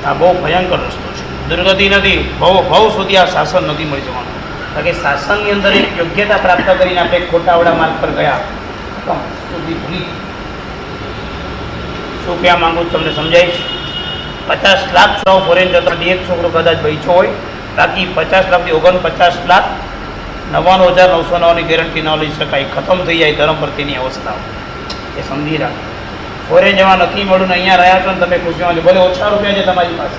આ બહુ ભયંકર રસ્તો છે. દુર્ગતિ નથી. ભવ સુધી આ શાસન નથી મળી જવાનું. કારણ કે શાસનની અંદર એક યોગ્યતા પ્રાપ્ત કરીને આપણે ખોટાવડા માર્ગ પર ગયા. સુધી ભૂલી શું કહેવા માંગુ તમને સમજાય છે? 50 લાખ છોકરાઓ ફોરેન જતા એક છોકરો કદાચ બચ્યો હોય, બાકી 50 લાખથી 49 લાખ 99,999ની ગેરંટી ન લઈ શકાય. ખતમ થઈ જાય ધર્મ પ્રત્યેની અવસ્થાઓ. એ સમજી રાખો. ફોરેન જવા નથી મળ્યું ને અહીંયા રહ્યા છો ને તમે ખુશીમાં છો. ભલે ઓછા રૂપિયા છે તમારી પાસે,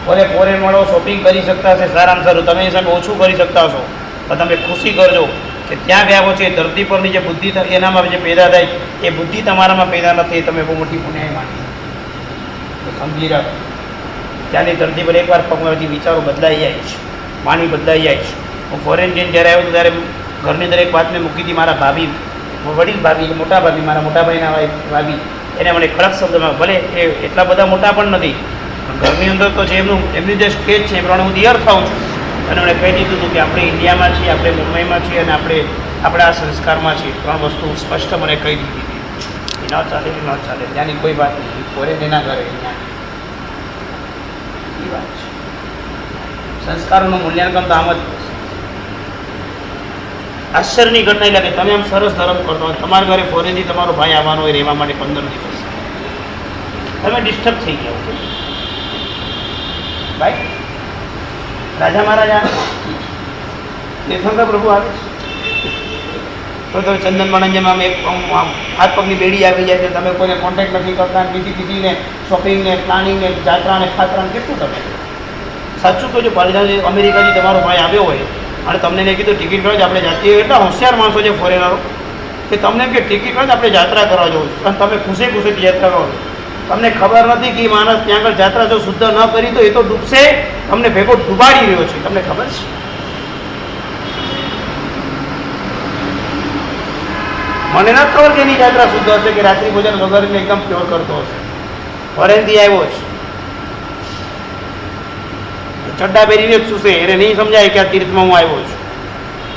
ભલે ફોરેન મળો, શોપિંગ કરી શકતા હશે સારામાં સારું, તમે એ સામે ઓછું કરી શકતા હશો, પણ તમે ખુશી કરજો કે ત્યાં ગયા પછી ધરતી પરની જે બુદ્ધિ એનામાં જે પેદા થાય એ બુદ્ધિ તમારામાં પેદા નથી. તમે બહુ મોટી પુણ્યાઈ માની સમજી રાખો. ત્યાંની ધરતી પર એકવાર પગમાંથી વિચારો બદલાઈ જાય છે, વાણી બદલાઈ જાય છે. હું ફોરેન જઈને જ્યારે આવ્યો ત્યારે ઘરની દરેક વાતને મૂકી હતી. મારા ભાભી, વડીલ ભાભી, મોટા ભાભી, મારા મોટા ભાઈના ભાભી, એને મને કડક શબ્દમાં, ભલે એ એટલા બધા મોટા પણ નથી, પણ ઘરની અંદર તો જે એમની જે સ્ટેજ છે એ પ્રમાણે હું તૈયાર થાઉં છું. અને મને કહી દીધું હતું કે આપણે ઇન્ડિયામાં છીએ, આપણે મુંબઈમાં છીએ અને આપણે આપણા સંસ્કારમાં છીએ. 3 વસ્તુ સ્પષ્ટ મને કહી દીધી હતી. એ ન ચાલે, એ ન ચાલે, ત્યાંની કોઈ વાત નહીં, ફોરેન એના ઘરે અહીંયા એ વાત છે. સંસ્કારોનું મૂલ્યાંકન તો આમ જ થશે. આશ્ચર્યની ઘટના એટલે કે તમે આમ સરસ ધર્મ કરતો હોય, તમારા ઘરે ફોરેનથી તમારો ભાઈ આવવાનો હોય રહેવા માટે 15 દિવસ, તમે ડિસ્ટર્બ થઈ ગયા છો ભાઈ. રાજા મહારાજા તીર્થંકર પ્રભુ આવે તો તમે ચંદન મણંજમાં આમ હાથ પગની બેડી આવી જાય છે, તમે કોઈને કોન્ટેક્ટ નથી કરતા, બીજી શોપિંગને, પ્લાનિંગને, જાત્રાને, ખાતરાને કેટલું તમે સાચું કહો છો. પાલિતાણા અમેરિકાથી તમારો ભાઈ આવ્યો હોય અને તમને એને કીધું ટિકિટ કરો, આપણે જાતીય એટલા હોશિયાર માણસો છે ફોરેનરો કે તમને એમ કે ટિકિટ કરો, આપણે યાત્રા કરવા જવું છે અને તમે ખુશીથી યાત્રા કરો છો. તમને ખબર નથી કે એ માણસ ત્યાં આગળ યાત્રા જો શુદ્ધ ન કરી તો એ તો ડૂબશે, તમને ભેગો ડૂબાડી રહ્યો છે. તમને ખબર છે? મને નથી ખબર કે એની યાત્રા શુદ્ધ હશે કે રાત્રિ ભોજન વગરને એકદમ પ્યોર કરતો હશે. ફોરેનથી આવ્યો છે, ચડ્ડા પહેરીને જ શું છે એને નહીં સમજાય કે આ તીર્થમાં હું આવ્યો છું.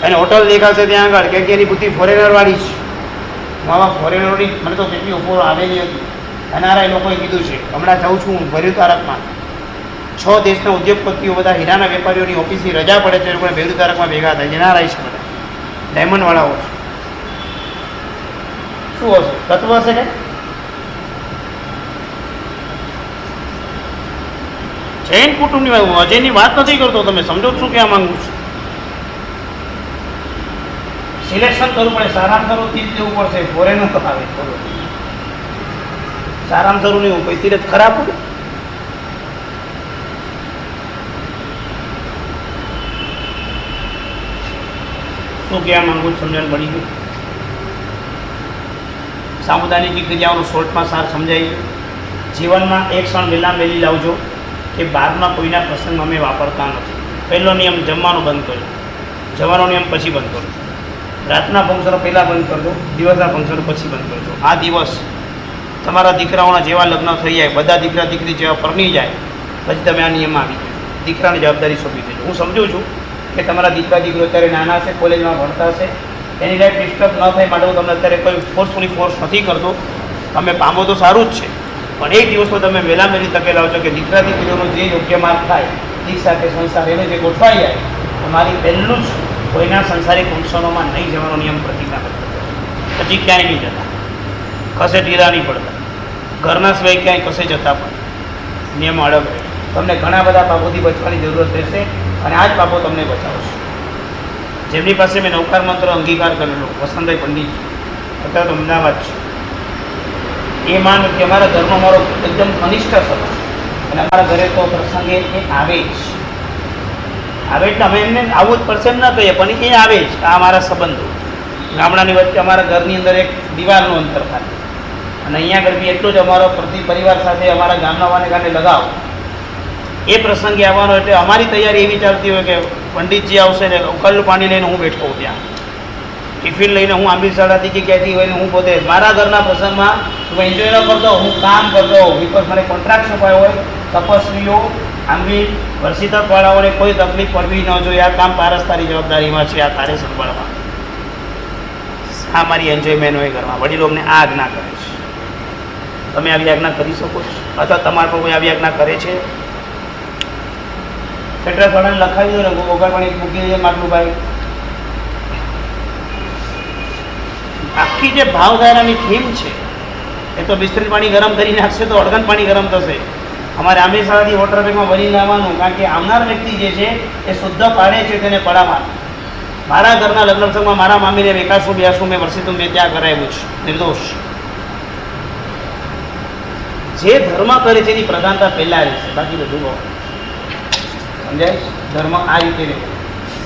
એને હોટલ દેખાશે ત્યાં આગળ કે એની બુદ્ધિ ફોરેનરવાળી છે. હું આવા ફોરેનરોની મને તો કેટલી ઉપર આવેલી હતી. એનઆરઆઈ લોકોએ કીધું છે, હમણાં જાઉં છું હું ભેરુ તારકમાં, 6 દેશના ઉદ્યોગપતિઓ બધા હીરાના વેપારીઓની ઓફિસની રજા પડે છે, એ લોકોને ભેરુ તારકમાં ભેગા થાય. એનઆરઆઈ છે બધા, ડાયમંડવાળાઓ છે. શું હશે? તત્વ હશે કે જૈન કુટુંબની વાત, અજયની વાત નથી કરતો. તમે સમજો શું કહેવા માંગુ છું? સિલેક્શન કરવું પડે, સારામાં સારું તીર્થ જવું પડશે. ફોરેનર તો આવે, સારામાં સારું નહીં, કોઈ તીર્થ ખરાબ હોય. શું કહેવા માંગુ છું? સમજણ પડી ગયું? સામુદાયિક ક્રિયાઓનું શોર્ટમાં સાર સમજાય છે. જીવનમાં એક ક્ષણ વહેલા વહેલી લાવજો કે બાદમાં કોઈના પ્રસંગમાં અમે વાપરતા નથી. પહેલો નિયમ, જમવાનું બંધ કરજો. જવાનો નિયમ પછી બંધ કરજો. રાતના ફંક્શનો પહેલાં બંધ કરજો, દિવસના ફંક્શનો પછી બંધ કરજો. આ દિવસ તમારા દીકરાઓના જેવા લગ્ન થઈ જાય, બધા દીકરા દીકરી જેવા પરણી જાય પછી તમે આ નિયમ આવી જાય, દીકરાની જવાબદારી સોંપી દેજો. હું સમજું છું કે તમારા દીકરા દીકરીઓ અત્યારે નાના છે, કોલેજમાં ભણતા છે, એની લાઈફ ડિસ્ટર્બ ન થાય માટે હું તમને અત્યારે કોઈ ફોર્સ નથી કરતો. તમે પામો તો સારું જ છે, પણ એક દિવસ તો તમે વહેલા વહેલી તકે લાવજો કે દીકરા દીકરીઓનો જે યોગ્ય માર્ગ થાય, દીક્ષા કે સંસાર એને જે ગોઠવાઈ જાય. તમારી પહેલું જ કોઈના સંસારિક ફંક્શનોમાં નહીં જવાનો નિયમ પ્રતિજ્ઞા કરતો, પછી ક્યાંય નહીં જતા, કશે ઢીલા નહીં પડતા, ઘરના સિવાય ક્યાંય કશે જતા પણ નિયમ અડગ રહે. તમને ઘણા બધા પાપોથી બચવાની જરૂરત રહેશે અને આ જ પાપો તમને બચાવશે. જેમની પાસે મેં નવકાર મંત્ર અંગીકાર કરેલો, વસંતભાઈ પંડિત, અત્યારે તો અમદાવાદ છે, એ માન કે અમારા ધર્મ અમારો એકદમ અનિષ્ટ સમય અને અમારા ઘરે તો પ્રસંગે એ આવે જ આવે. એટલે અમે એમને આવું જ પડશે એમ ના કહીએ, પણ એ આવે જ. આ અમારા સંબંધો ગામડાની વચ્ચે અમારા ઘરની અંદર એક દિવાલનું અંતર થાય અને અહીંયા આગળ બી એટલું જ અમારો પરિવાર સાથે અમારા ગામના વાને ગાને લગાવ. એ પ્રસંગે આવવાનો એટલે અમારી તૈયારી એવી ચાલતી હોય કે પંડિતજી આવશે ને ઉકળેલું પાણી લઈને હું બેઠો હોઉં ત્યાં, ટિફિન લઈને હું આંબી શાળાથી કે ક્યાંથી હોય ને હું પોતે મારા ઘરના પ્રસંગમાં હું એન્જોય ન કરતો, હું કામ કરતો હોઉં. બિકોઝ મને કોન્ટ્રાક્ટ સોંપાયો હોય, તપસ્વીઓ, આંબી વર્ષિતકવાળાઓને કોઈ તકલીફ પડવી ન જોઈએ. આ કામ પારસ તારી જવાબદારીમાં છે, આ તારે સંભાળવા. આ મારી એન્જોયમેન્ટ હોય ઘરમાં. વડીલો અમને આ આજ્ઞા કરે છે. તમે આવી આજ્ઞા કરી શકો છો અથવા તમારા પર કોઈ આવી આજ્ઞા કરે છે? પેટ્રાવાળાને લખાવી દો ને, ગોગળ પાણી મૂકી દેજો માટલું. આખી જે ભાવધારાની થીમ છે એ તો બિસ્તરી પાણી ગરમ કરી નાખશે તો અડગન પાણી ગરમ થશે. અમારે આંબેશાળાથી વોટર બેગમાં ભરીને આવવાનું, કારણ કે આવનાર વ્યક્તિ જે છે એ શુદ્ધ પાડે છે તેને પડામાં. મારા ઘરના લગ્ન પ્રસંગમાં મારા મામીને 81-82 મેં વર્ષિતું મેં ત્યાં કરાવ્યું છે, નિર્દોષ. જે ધર્મ કરે છે એની પ્રધાનતા પહેલાં રહેશે, બાકી બધું સમજાય. ધર્મ આ રીતે રહે.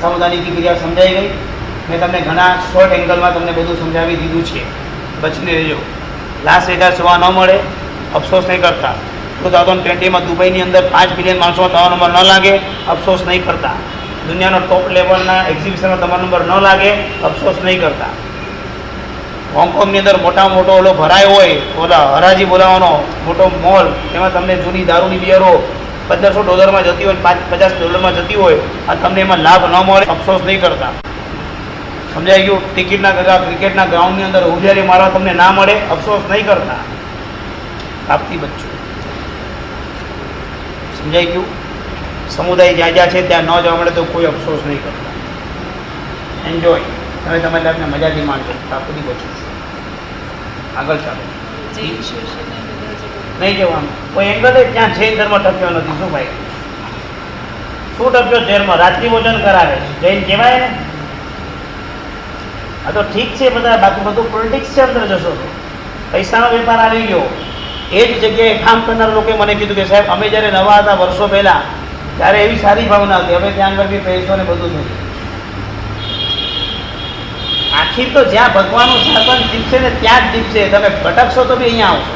સામુદાયિક ક્રિયા સમજાઈ ગઈ. મેં તમને ઘણા શોર્ટ એંગલમાં તમને બધું સમજાવી દીધું છે. બચીને રહેજો. લાસ્ટ વેગાસ જોવા ન મળે, અફસોસ નહીં કરતા. 2020માં દુબઈની અંદર 5 બિલિયન માણસોમાં તમારો નંબર ન લાગે, અફસોસ નહીં કરતા. દુનિયાનો ટોપ લેવલના એક્ઝિબિશનમાં તમારો નંબર ન લાગે, અફસોસ નહીં કરતા. હોંગકોંગની અંદર મોટામાં મોટો ઓલો ભરાયો હોય, ઓલા હરાજી બોલાવવાનો મોટો મોલ, એમાં તમને જૂની દારૂની બિયરો $1500 જતી હોય, $50 જતી હોય, અને તમને એમાં લાભ ન મળે, અફસોસ નહીં કરતા. સમજાઈ ગયું? ક્રિકેટના ગ્રાઉન્ડની અંદર ઉજારી મારવા તમને ના મળે, અફસોસ નહીં કરતા. આપતી બચ્ચું સમજાઈ ગયું? સમુદાય જ્યાં જ્યાં છે ત્યાં ન જવા મળે તો કોઈ અફસોસ નહીં કરતા. એન્જોય, તમે તમારી લાઈફને મજાથી માણજો. આપતી બચ્ચું છું. આગળ ચાલો. નહીં જવાનું કોઈ એંગલ જ ત્યાં જૈન ધર્મ ટક્યો નથી. શું ભાઈ, શું ટક્યો જૈનમાં? રાત્રિ ભોજન કરાવે છે, જૈન કહેવાય ને? આ તો ઠીક છે બધા, બાકી બધું પોલિટિક્સ છે. અંદર જશો તો પૈસાનો વેપાર આવી ગયો. એ જ જગ્યાએ કામ કરનાર લોકોએ મને કીધું કે સાહેબ, અમે જ્યારે નવા હતા વર્ષો પહેલાં, ત્યારે એવી સારી ભાવના હતી, હવે ત્યાં આગળ બી પૈસો ને બધું થયું. આખી તો જ્યાં ભગવાનનું શાસન દીપશે ને ત્યાં જ દીપશે. તમે ભટકશો તો બી અહીંયા આવશો.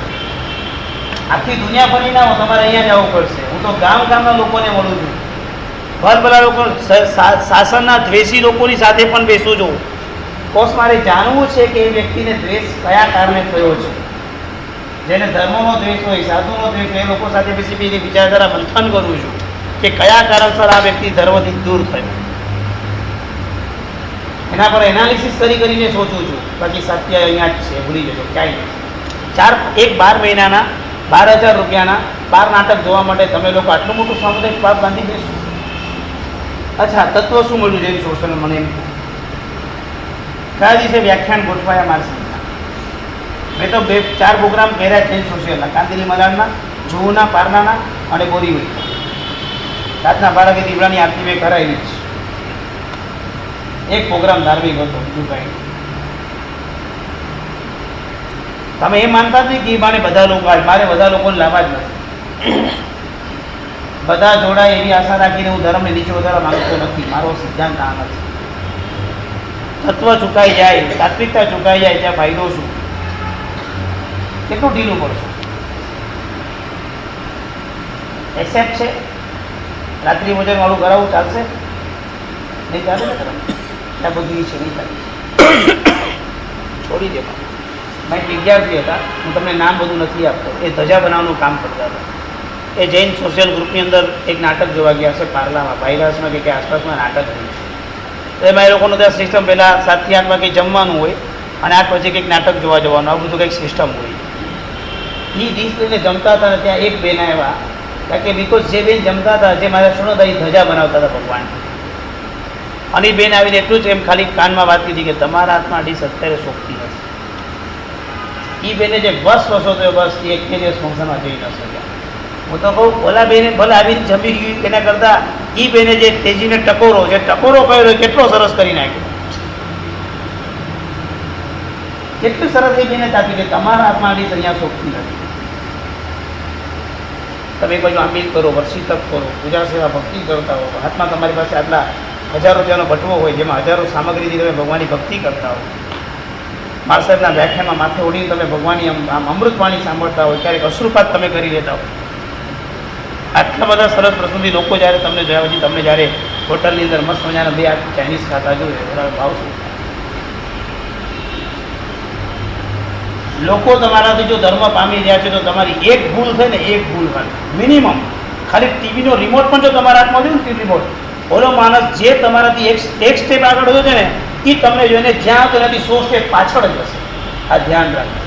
આખી દુનિયા ફરી ના આવો, તમારે અહીંયા જવું પડશે. હું તો ગામના લોકોને મળું છું. ભલા લોકો શાસનના દ્વેષી લોકોની સાથે પણ બેસું છું. કોર્સ મારે જાણવું છે કે એ વ્યક્તિને દ્વેષ કયા કારણે થયો છે. જેને ધર્મનો દ્વેષ હોય, સાધુનો દ્વેષ હોય, એ લોકો સાથે બેસી વિચારધારા મંથન કરું છું કે કયા કારણસર આ વ્યક્તિ ધર્મથી દૂર થયો. એના પર એનાલિસિસ કરીને સોચું છું. બાકી સત્ય અહીંયા જ છે, ભૂલી જજો, ક્યાંય નહીં. 12 મહિનાના 12,000 રૂપિયાના 12 નાટક જોવા માટે તમે લોકો આટલું મોટું સામુદાયિક પાપ બાંધી દેશો? અચ્છા, તત્વ શું મળ્યું જેની સોશિયલ મને એમ કયા દિવસે વ્યાખ્યાન ગોઠવાયા મારશે? મેં તો 4 પ્રોગ્રામ કર્યા છે સોશિયલના, કાંતિલી મલાડના, જુહુના, પારનાના અને બોરીવલી. રાતના 12 વાગે દીવડાની આરતી મેં કરાવી છે. એક પ્રોગ્રામ ધાર્મિક હતો, બીજું કાંઈ. તમે એ માનતા જ નહીં કે મારે બધા લોકો મારે બધા લોકોને લાવવા જ નથી. બધા જોડાય એવી આશા રાખીને હું ધર્મને નીચે વધારવા માંગતો નથી. મારો સિદ્ધાંત આ નથી. તત્વ ચૂકાઈ જાય, તાત્વિકતા ચૂકાઈ જાય ત્યાં ફાયદો શું? કેટલું ઢીલું પડશે? એક્સેપ્ટ છે? રાત્રિ ભોજન વાળું કરાવવું ચાલશે? નહીં ચાલે ને? ત્યાં બધી છે, નહીં ચાલે. છોડી દે. મેં વિદ્યાર્થી હતા, હું તમને નામ બધું નથી આપતો. એ ધજા બનાવવાનું કામ કરતા હતા. એ જૈન સોશિયલ ગ્રુપની અંદર એક નાટક જોવા ગયા છે પાર્લામાં, ભાઈરાસમાં કે આસપાસમાં નાટક થયું છે. તો એમાં એ લોકોનું ત્યાં સિસ્ટમ પહેલાં 7 થી 8 વાગે જમવાનું હોય અને 8 પછી કંઈક નાટક જોવા જવાનું, આવું બધું કંઈક સિસ્ટમ હોય. એ ડીશ લઈને જમતા હતા ને ત્યાં એક બેન આવ્યા, કારણ કે બિકોઝ જે બેન જમતા હતા, જે મારા સુનોદાઈ ધજા બનાવતા હતા ભગવાન, અને એ બેન આવીને એટલું જ એમ ખાલી કાનમાં વાત કીધી કે તમારા હાથમાં ડીશ અત્યારે શોખતી નથી. એ બેને જે બસ વસો થયો, બસ એ એક દિવસ ફંક્શનમાં જઈ ન શક્યા. હું તો કહું ઓલા બેને ભલે આવીને જમી ગયું, એના કરતાં એ બેને જે તેજીને ટકોરો કર્યો કેટલો સરસ કરી નાખ્યો. કેટલી સરસ એ બેને તાપી કે તમારા હાથમાં ડીશ અહીંયા શોખતી નથી. તમે એક બાજુ આંબીલ કરો, વર્ષી તપ કરો, પૂજા સેવા ભક્તિ કરતા હો, હાથમાં તમારી પાસે આટલા 1000 રૂપિયાનો બટવો હોય જેમાં હજારો સામગ્રીથી તમે ભગવાનની ભક્તિ કરતા હો. મારા સાહેબના વ્યાખ્યાનમાં માથે ઓઢીને તમે ભગવાનની આમ અમૃતવાણી સાંભળતા હોય, ક્યારેક અશ્રુપાત તમે કરી લેતા હો. આટલા બધા સરસ પ્રસંગથી લોકો જ્યારે તમને જોયા પછી તમને જ્યારે હોટલની અંદર મસ્ત મજાના 2 ચાઇનીઝ ખાતા જોઈએ, બરાબર ભાવ શું? લોકો તમારાથી જો ધર્મ પામી રહ્યા છે તો તમારી એક ભૂલ થાય ને, એક ભૂલ થાય મિનિમમ, ખાલી ટીવીનો રિમોટ પણ જો તમારા હાથમાં હોય ને, ટીવી રિમોટ, ઓલો માણસ જે તમારાથી એક સ્ટેપ આગળ વધ્યો છે ને, એ તમને જોઈને જ્યાં તેનાથી 100 સ્ટેપ પાછળ જ હશે. આ ધ્યાન રાખજો.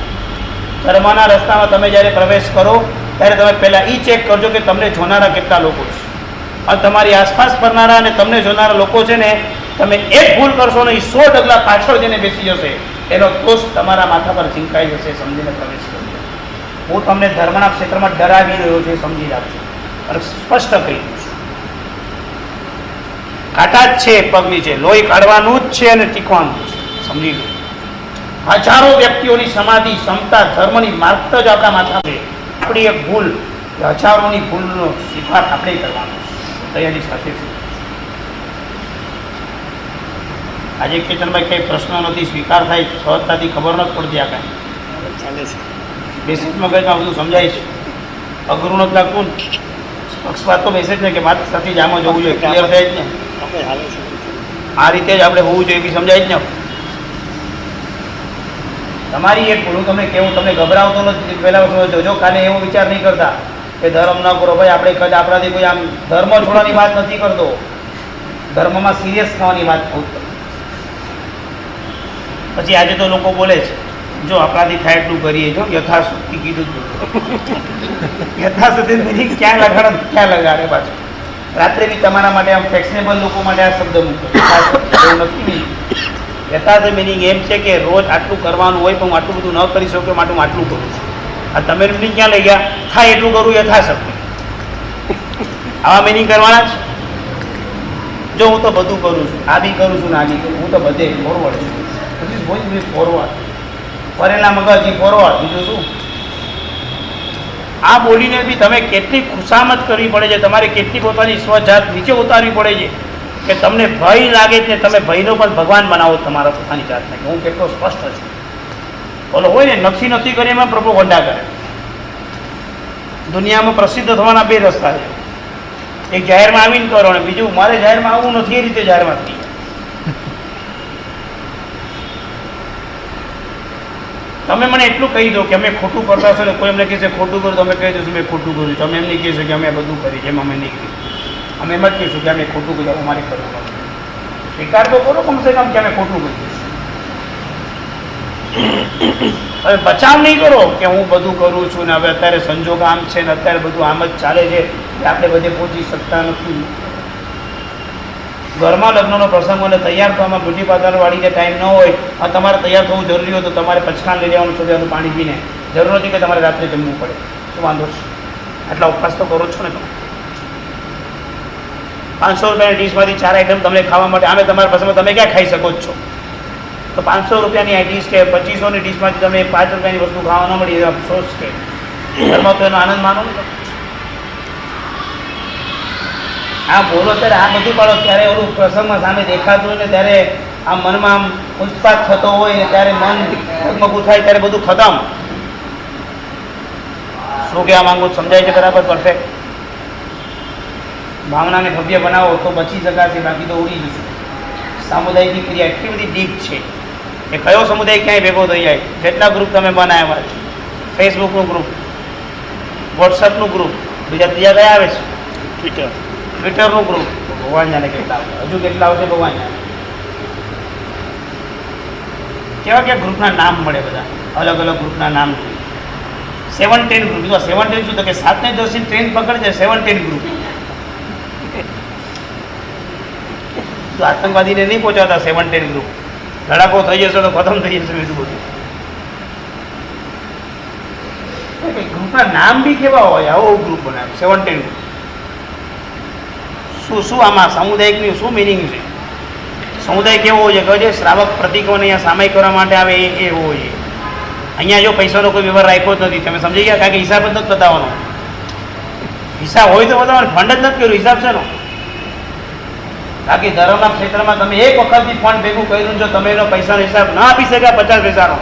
ધર્મના રસ્તામાં તમે જ્યારે પ્રવેશ કરો ત્યારે તમે પહેલાં એ ચેક કરજો કે તમને જોનારા કેટલા લોકો છે, અને તમારી આસપાસ ફરનારા અને તમને જોનારા લોકો છે ને, તમે એક ભૂલ કરશો ને, એ 100 ડગલા પાછળ જઈને બેસી જશે. એનો દોષ તમારા માથા પર ઝીંકાઈ જશે. સમજીને પ્રવેશ કરજો. હું તમને ધર્મના ક્ષેત્રમાં ડરાવી રહ્યો છું, સમજી રાખજો, અને સ્પષ્ટ કહી દઉં છું. કાંટા જ છે પગ નીચે, લોહી કાઢવાનું જ છે અને ટીકવાનું છે. સમજી લો. હજારો વ્યક્તિઓની સમાધિ, ક્ષમતા, ધર્મની માર્ગ જ આપણા માથા છે. આપણી એક ભૂલ, હજારોની ભૂલનો સ્વીકાર આપણે કરવાનો છે, તૈયારી સાથે છે. આજે કેતનભાઈ કંઈ પ્રશ્ન નથી, સ્વીકાર થાય સહજતાથી, ખબર નથી પડતી. આ કાંઈ ચાલે છે, બેસિક મગજમાં બધું સમજાય છે. અઘરું નથી લાગતું ને? પક્ષપાત તો બેસે જ ને કે વાત સાથે જ આમાં જવું જોઈએ, ક્લિયર થાય જ ને. આ રીતે જ આપણે હોવું જોઈએ બી સમજાય જ ને. તમારી એક ભૂલ તમને કેવું, તમને ગભરાવતો નથી પહેલા જોજો, કાલે એવો વિચાર નહીં કરતા કે ધર્મ ન કરો. ભાઈ આપણે કદાચ આપણાથી કોઈ આમ ધર્મ છોડવાની વાત નથી કરતો, ધર્મમાં સિરિયસ થવાની વાત કહું. પછી આજે તો લોકો બોલે છે જો આપણાથી થાય એટલું કરીએ, જો યથાશક્તિ કીધું જ યથાશક્તિ મિનિંગ ક્યાં લગાડે ક્યાં લગાડે પાછું. રાત્રે બી તમારા માટે આમ ફેશનેબલ લોકો માટે આ શબ્દ મૂકો, એવું નથી. યથાર્થ મિનિંગ એમ છે કે રોજ આટલું કરવાનું હોય પણ હું આટલું બધું ન કરી શકું માટે હું આટલું કરું છું. આ તમે મિનિંગ ક્યાં લઈ ગયા? થાય એટલું કરું યથાશક્તિ. આવા મિનિંગ કરવાના જ. જો હું તો બધું કરું છું, આ બી કરું છું ને આ બી કરું, હું તો બધે ફોરવર્ડ છું. ફોરવર્ડ ફરેલા મગજ ફોરવર્ડ, બીજું શું? આ બોલીને બી તમે કેટલી ખુશામત કરવી પડે છે, તમારે કેટલી પોતાની સ્વજાત નીચે ઉતારવી પડે છે કે તમને ભય લાગે છે, તમે ભયનો પણ ભગવાન બનાવો તમારા પોતાની જાતને. હું કેટલો સ્પષ્ટ છું. બોલો હોય ને નથી કરી એમાં પ્રોપોગન્ડા કરે. દુનિયામાં પ્રસિદ્ધ થવાના બે રસ્તા છે, એક જાહેરમાં આવીને કરો ને બીજું મારે જાહેરમાં આવવું નથી એ રીતે જાહેરમાં થઈ. તમે મને એટલું કહી દો કે અમે ખોટું કરતા હશો ને કોઈ અમને કહે છે ખોટું કર્યું, તમે કહી દો મેં ખોટું કર્યું. તમે એમ નહીં કહેશો કે અમે બધું કરી એમ અમે નહીં કર્યું. અમે એમ જ કહીશું કે અમે ખોટું કર્યું, અમારે કરવું નથી. સ્વીકાર તો કરો કમસે કમ કે અમે ખોટું કર્યું. હવે બચાવ નહીં કરો કે હું બધું કરું છું ને હવે અત્યારે સંજોગ આમ છે ને અત્યારે બધું આમ જ ચાલે છે કે આપણે બધે પહોંચી શકતા નથી. ઘરમાં લગ્નનો પ્રસંગ હોય તૈયાર થવામાં બ્યુટી પાર્લરવાળી જે ટાઈમ ન હોય આ તમારે તૈયાર થવું જરૂરી હોય તો તમારે પચકાન લઈ લેવાનું છોડી દેવાનું પાણી પીને. જરૂર નથી કે તમારે રાત્રે જમવું પડે. શું વાંધો છે? આટલા ઉપવાસ તો કરો છો ને તમે. 500 રૂપિયાની ડીશમાંથી 4 આઈટમ તમને ખાવા માટે અમે તમારા પસંદ તમે ક્યાં ખાઈ શકો છો? તો 500 રૂપિયાની આ ડીશ કે 2500ની ડીશમાંથી તમે 5 રૂપિયાની વસ્તુ ખાવા ન મળી, અફસોસ છે. ઘરમાં તો એનો આનંદ માનો ને. આ બોલો ત્યારે આ બધું પાડો ત્યારે ઓલું પ્રસંગમાં સામે દેખાતું હોય ને ત્યારે આ મનમાં આમ ઉત્પાત થતો હોય ને ત્યારે મન મગમગું થાય ત્યારે બધું ખતમ. શું કહેવા માંગુ સમજાય છે બરાબર? પરફેક્ટ. ભાવનાને ભવ્ય બનાવો તો બચી શકાશે, બાકી તો ઉડી જશે. સામુદાયિક ક્રિયા એટલી બધી ડીપ છે કે કયો સમુદાય ક્યાંય ભેગો થઈ જાય. જેટલા ગ્રુપ તમે બનાવ્યા છે, ફેસબુકનું ગ્રુપ, વોટ્સઅપનું ગ્રુપ, બીજા ત્રીજા કયા આવે છે? ટ્વિટરનું ગ્રુપ. ભગવાન જાણે કેટલા આવશે, હજુ કેટલા આવશે ભગવાન જાણે. કેવા કેવા ગ્રુપના નામ મળે, બધા અલગ અલગ ગ્રુપના નામ. 17 ગ્રુપ. જો 17 શું તો કે 7 ને 10 ની ટ્રેન પકડે છે 17 ગ્રુપ. તો આતંકવાદીને નહીં પહોંચાડતા 17 ગ્રુપ. ધડાકો થઈ જશે તો ખતમ થઈ જશે બીજું બધું. ગ્રુપના નામ બી કેવા હોય, આવો ગ્રુપ બનાવે 17 ગ્રુપ. શું આમાં સામુદાયિકની શું મિનિંગ છે? સમુદાય કેવો હોય છે? કહે છે શ્રાવક પ્રતિકોને અહીંયા સામાયિક કરવા માટે આવે એ હોય છે. અહીંયા જો પૈસાનો કોઈ વ્યવહાર રાખ્યો જ નથી. તમે સમજી ગયા? કારણ કે હિસાબ જ નથી બતાવવાનો. હિસાબ હોય તો બતાવવાનો, ફંડ જ નથી કર્યું. હિસાબ છે નો. બાકી ધર્મના ક્ષેત્રમાં તમે એક વખતથી ફંડ ભેગું કર્યું, જો તમે એનો પૈસાનો હિસાબ ના આપી શક્યા 50 પૈસાનો,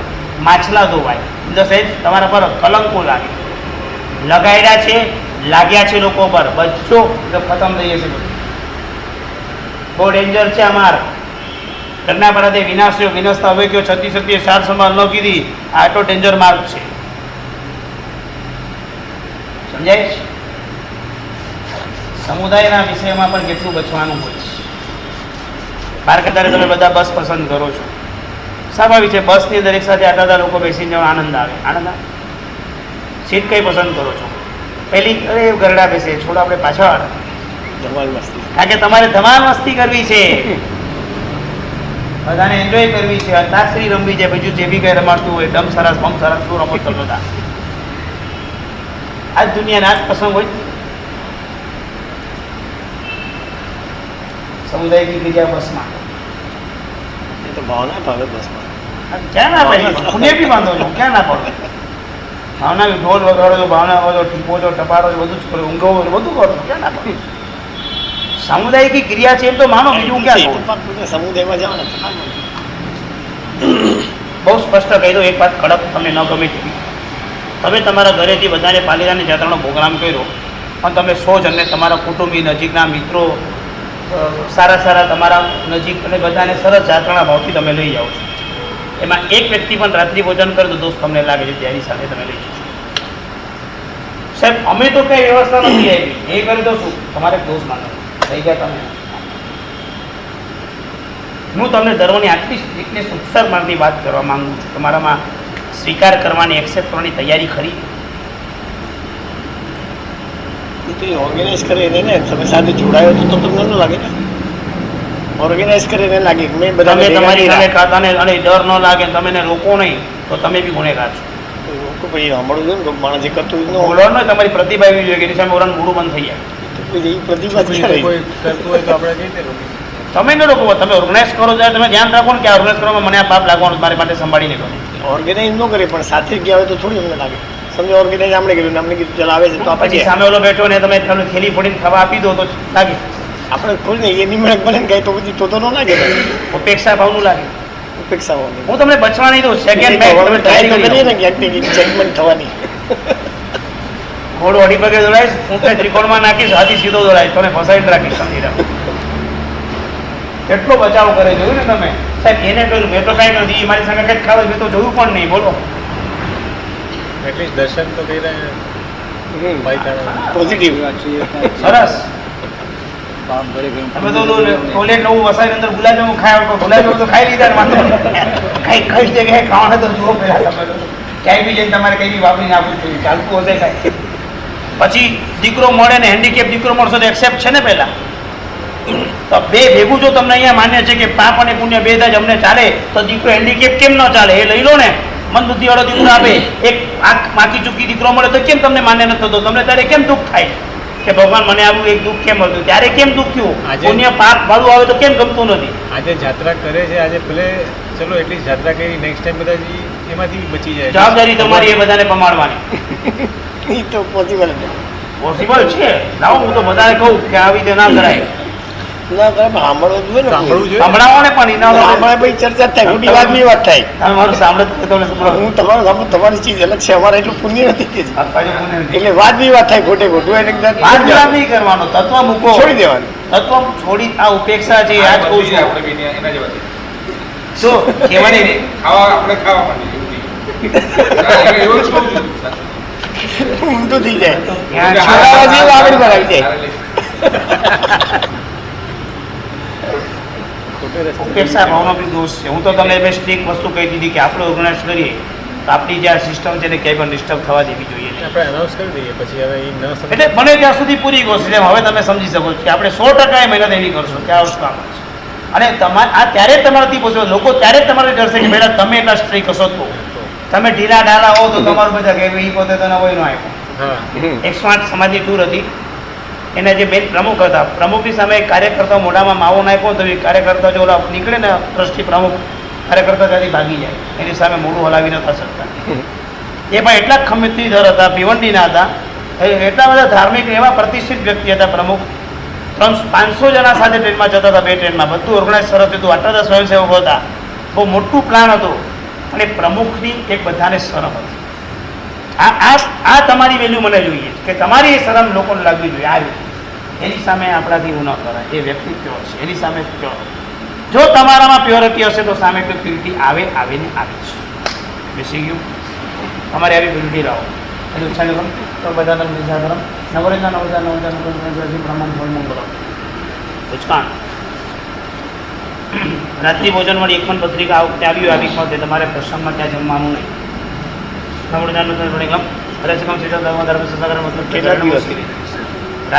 માછલા ધોવાય. જશે તમારા પર કલંકો લાગે. લગાડ્યા છે, લાગ્યા છે લોકો પર, બચો તો ખતમ થઈ જશે બધું. બહુ ડેન્જર છે અમારા ઘરના પર વિનાશ્યો વિનાશતા હવે ગયો, છતી છતી સાર સંભાળ ન કીધી. આટલો ડેન્જર માર્ગ છે. સમજાય છે? સમુદાયના વિષયમાં પણ કેટલું બચવાનું હોય છે. બાર કતારે તમે બધા બસ પસંદ કરો છો, સ્વાભાવિક છે. બસની અંદર એક સાથે આટલા લોકો બેસીને જવાનો આનંદ આવે. આનંદ આવે. સીટ કઈ પસંદ કરો છો? પહેલી અરે ગરડા બેસે, છોડો આપણે પાછળ. કારણ કે તમારે ધમાલ મસ્તી કરવી છે, બધાને એન્જોય કરવી છે, અંતાક્ષરી રમવી છે, બીજું જે બી કઈ રમાડતું હોય, ડમ સરસ બમ સરસ શું રમો તો બધા. આ જ દુનિયાના જ પ્રસંગ હોય. સમુદાયની બીજા બસમાં એ તો ભાવના ભાવે બસમાં ક્યાં ના પાડી? પુણ્ય બી બાંધો છો, ક્યાં ના પાડો? ભાવના બી ઢોલ વગાડો છો, ભાવના વગાડો, ટીપો છો, ટપારો છો, બધું જ કરો, ઊંઘો બધું કરો છો, ક્યાં ના પાડી? સામુદાયિક ક્રિયા છે એમ તો માનો, બીજું ક્યાં કહું? સમુદાયમાં જાઓ ને બહુ સ્પષ્ટ કહી દો એક વાત, કડક તમને ન ગમે તેવી. તમે તમારા ઘરેથી બધાને પાલિતાણાની જાત્રાનો પ્રોગ્રામ કર્યો પણ તમે 100 જણને તમારા કુટુંબી નજીકના મિત્રો સારા તમારા નજીક અને બધાને સરસ જાત્રાના ભાવથી તમે લઈ જાઓ છો. એમાં એક વ્યક્તિ પણ રાત્રિ ભોજન કરે તો દોસ્ત તમને લાગે છે તેની સાથે તમે લઈ જશો. સાહેબ અમે તો કઈ વ્યવસ્થા નથી આવી એ કરી તો શું તમારે દોષ માનો થઈ ગયા તમે. હું તમને ધર્મની આટલી સ્ટ્રિક્ટનેસ ઉત્સાહ મારની વાત કરવા માંગુ છું. તમારામાં સ્વીકાર કરવાની એક્સેપ્ટ કરવાની તૈયારી ખરી? ઓર્ગેનાઇઝ કરે એને ને તમે સાથે જોડાયો તો તમને ન લાગે ને ઓર્ગેનાઇઝ કરે એને લાગે કે મેં બધા તમે તમારી સામે ખાતાને અને ડર ન લાગે તમે એને રોકો નહીં તો તમે બી ગુનેગાર છો. ભાઈ સાંભળવું જોઈએ ને કોઈ માણસ જે કરતું હોય બોલો ને તમારી પ્રતિભા એવી જોઈએ કે એની સામે ઓરાનું મૂળું બંધ થઈ જાય. એ પ્રતિભા કોઈ કરતું હોય તો આપણે કઈ રીતે રોકી? તમે ન રોકો તમે ઓર્ગેનાઇઝ કરો ત્યારે તમે ધ્યાન રાખો ને કે ઓર્ગેનાઇઝ કરવામાં મને આ પાપ લાગવાનું મારી માટે સંભાળીને કરો. ઓર્ગેનાઇઝ ન કરે પણ સાથે ગયા હોય તો થોડી અમને લાગે સમજો ઓર્ગેનાઇઝ આપણે કર્યું અમને કીધું ચાલ આવે છે તો પછી આપણે સામે ઓલો બેઠો ને તમે તમને થેલી ફોડીને ખાવા આપી દો તો લાગે આપણે ખોલીને એ નિમણક બને ને ગાય તો પછી તો ન લાગે ને ઉપેક્ષા ભાવનું લાગે. ઉપેક્ષા હોવાની હું તમને બચવા નહીં દઉં સેકન્ડ તમે તમે ટ્રાય તો કરીએ ટ્રાય ને ક્યાંક ને ક્યાંક સેગમેન્ટ થવાની ઘોડો અડી પગે દોડાઈશ હું તે ત્રિકોણમાં નાખીશ હાથી સીધો દોડાઈશ તમે ફસાઈને રાખીશ સમજી રાખો. કેટલો બચાવ કરે જોયું ને તમે સાહેબ એને કહ્યું મેં તો કાંઈ નથી મારી સામે કંઈક ખાવ મેં તો જોયું પણ નહીં બોલો. એટલીસ્ટ દર્શન તો કરી રહ્યા પાલિતાણા. પોઝિટિવ સરસ તમે તો ટોયલેટ નવું વસાવી અંદર ગુલાબજાંબુ ખાયા ગુલાબજાંબુ તો ખાઈ લીધા ને વાંધો નહીં. કઈ જગ્યાએ ખાવાના તો જુઓ પહેલા તમે લોકો. ક્યાંય બી જઈને તમારે કઈ બી વાપરીને આપવું જોઈએ ચાલતું હશે કાંઈ. પછી દીકરો મળે ને હેન્ડીકેપ દીકરો મળશે તો એક્સેપ્ટ છે ને પહેલા તો બે ભેગું જો તમને અહીંયા માન્ય છે કે પાપ અને પુણ્ય બે જ અમને ચાલે તો દીકરો હેન્ડીકેપ કેમ ન ચાલે એ લઈ લો ને. મન બુદ્ધિ વાળો દીકરો આપે એક આંખ માકી ચૂકી દીકરો મળે તો કેમ તમને માન્ય નથી થતો તમને ત્યારે કેમ દુઃખ થાય કે ભગવાન મને આવું એક દુઃખ કેમ મળતું ત્યારે કેમ દુઃખ થયું પુણ્ય પાપ વાળું આવે તો કેમ ગમતું નથી. આજે જાત્રા કરે છે આજે ભલે ચલો એટલી જાત્રા કરી નેક્સ્ટ ટાઈમ બધા એમાંથી બચી જાય. જવાબદારી તમારી એ બધાને પમાડવાની એ તો પોસિબલ નથી પોસિબલ છે. લાવો હું તો બધાને કહું કે આવી રીતે ના કરાય. ના કરે સાંભળવું જોઈએ ને સાંભળવું જોઈએ. સંભળાવો ને પણ એના સાંભળે પછી ચર્ચા થાય ખોટી વાત ની વાત થાય તમે મારું સાંભળત તમને સંભળાવો. હું તમારું સાંભળું તમારી ચીજ અલગ છે અમારે એટલું પુણ્ય નથી કે આ પાછું પુણ્ય નથી. એટલે વાત ની વાત થાય ખોટે ખોટું એને વાત વિરામ નહીં કરવાનો તત્વ મૂકો છોડી દેવાનું તત્વ છોડી આ ઉપેક્ષા છે આ જ કહું છું. શું કહેવાની રીત? ઊંધું થઈ જાય ત્યાં છોડાવા જેવું આગળ પર આવી જાય ઉપેક્ષા ભાવનો બી દોષ છે. હું તો તમને બે સ્ટ્રીક વસ્તુ કહી દીધી કે આપણે ઓર્ગનાઇઝ કરીએ તો આપણી જે આ સિસ્ટમ છે ને ક્યાંય પણ ડિસ્ટર્બ થવા દેવી જોઈએ નહીં. આપણે અનાઉન્સ કરી દઈએ પછી હવે એ ન સમજે એટલે બને ત્યાં સુધી પૂરી કોશિશ એમ હવે તમે સમજી શકો છો કે આપણે 100% મહેનત એવી કરશો કે આ વસ્તુ આમ છે અને તમારે આ ત્યારે જ તમારાથી પોસિબલ લોકો ત્યારે જ તમારે ડરશે કે બેટા તમે એટલા સ્ટ્રીક હશો તો તમે ઢીલા ઢાલા હો તો તમારું બધા કે એ પોતે તો નવો નો આપ્યો. હા 108 સમાજની ટૂર હતી એના જે મેન પ્રમુખ હતા પ્રમુખની સામે એક કાર્યકર્તા મોઢામાં માવો નાખ્યો તો એ કાર્યકર્તા જો ઓલા નીકળે ને ટ્રસ્ટી પ્રમુખ કાર્યકર્તા ત્યાંથી ભાગી જાય એની સામે મોઢું હલાવી નતા શકતા. એ પણ એટલા જ ખમીતીધર હતા ભિવંડીના હતા એટલા બધા ધાર્મિક એવા પ્રતિષ્ઠિત વ્યક્તિ હતા પ્રમુખ 500 જણા સાથે ટ્રેનમાં જતા હતા બે ટ્રેનમાં બધું ઓર્ગનાઇઝ સરસ હતું આટલા બધા સ્વયંસેવકો હતા બહુ મોટું પ્લાન હતું અને પ્રમુખની એક બધાને શરમ હતી. આ તમારી વેલ્યુ મને જોઈએ કે તમારી એ શરમ લોકોને લાગવી જોઈએ. આ એની સામે આપણાથી એવું ન કરાય. એ વ્યક્તિ પ્યોર છે એની સામે પ્યોર જો તમારામાં પ્યોરિટી હશે તો સામે પ્યોરિટી આવે ને આવે છે. બેસી ગયું તમારે આવી પ્યોરિટી લાવો એટલે ઉછાળી ગમ તો બધા તમે દિશા ગરમ નવરેજા બ્રહ્માંડ ફળ મંગળ ઉચકાણ રાત્રિ ભોજન વાળી એક પણ પત્રિકા આ વખતે આવી વખતે તમારે પ્રસંગમાં ત્યાં જમવાનું નહીં. નવરેજા ગમ રસગમ સીધા ધર્મ સદાગર મતલબ કેટલા દિવસ?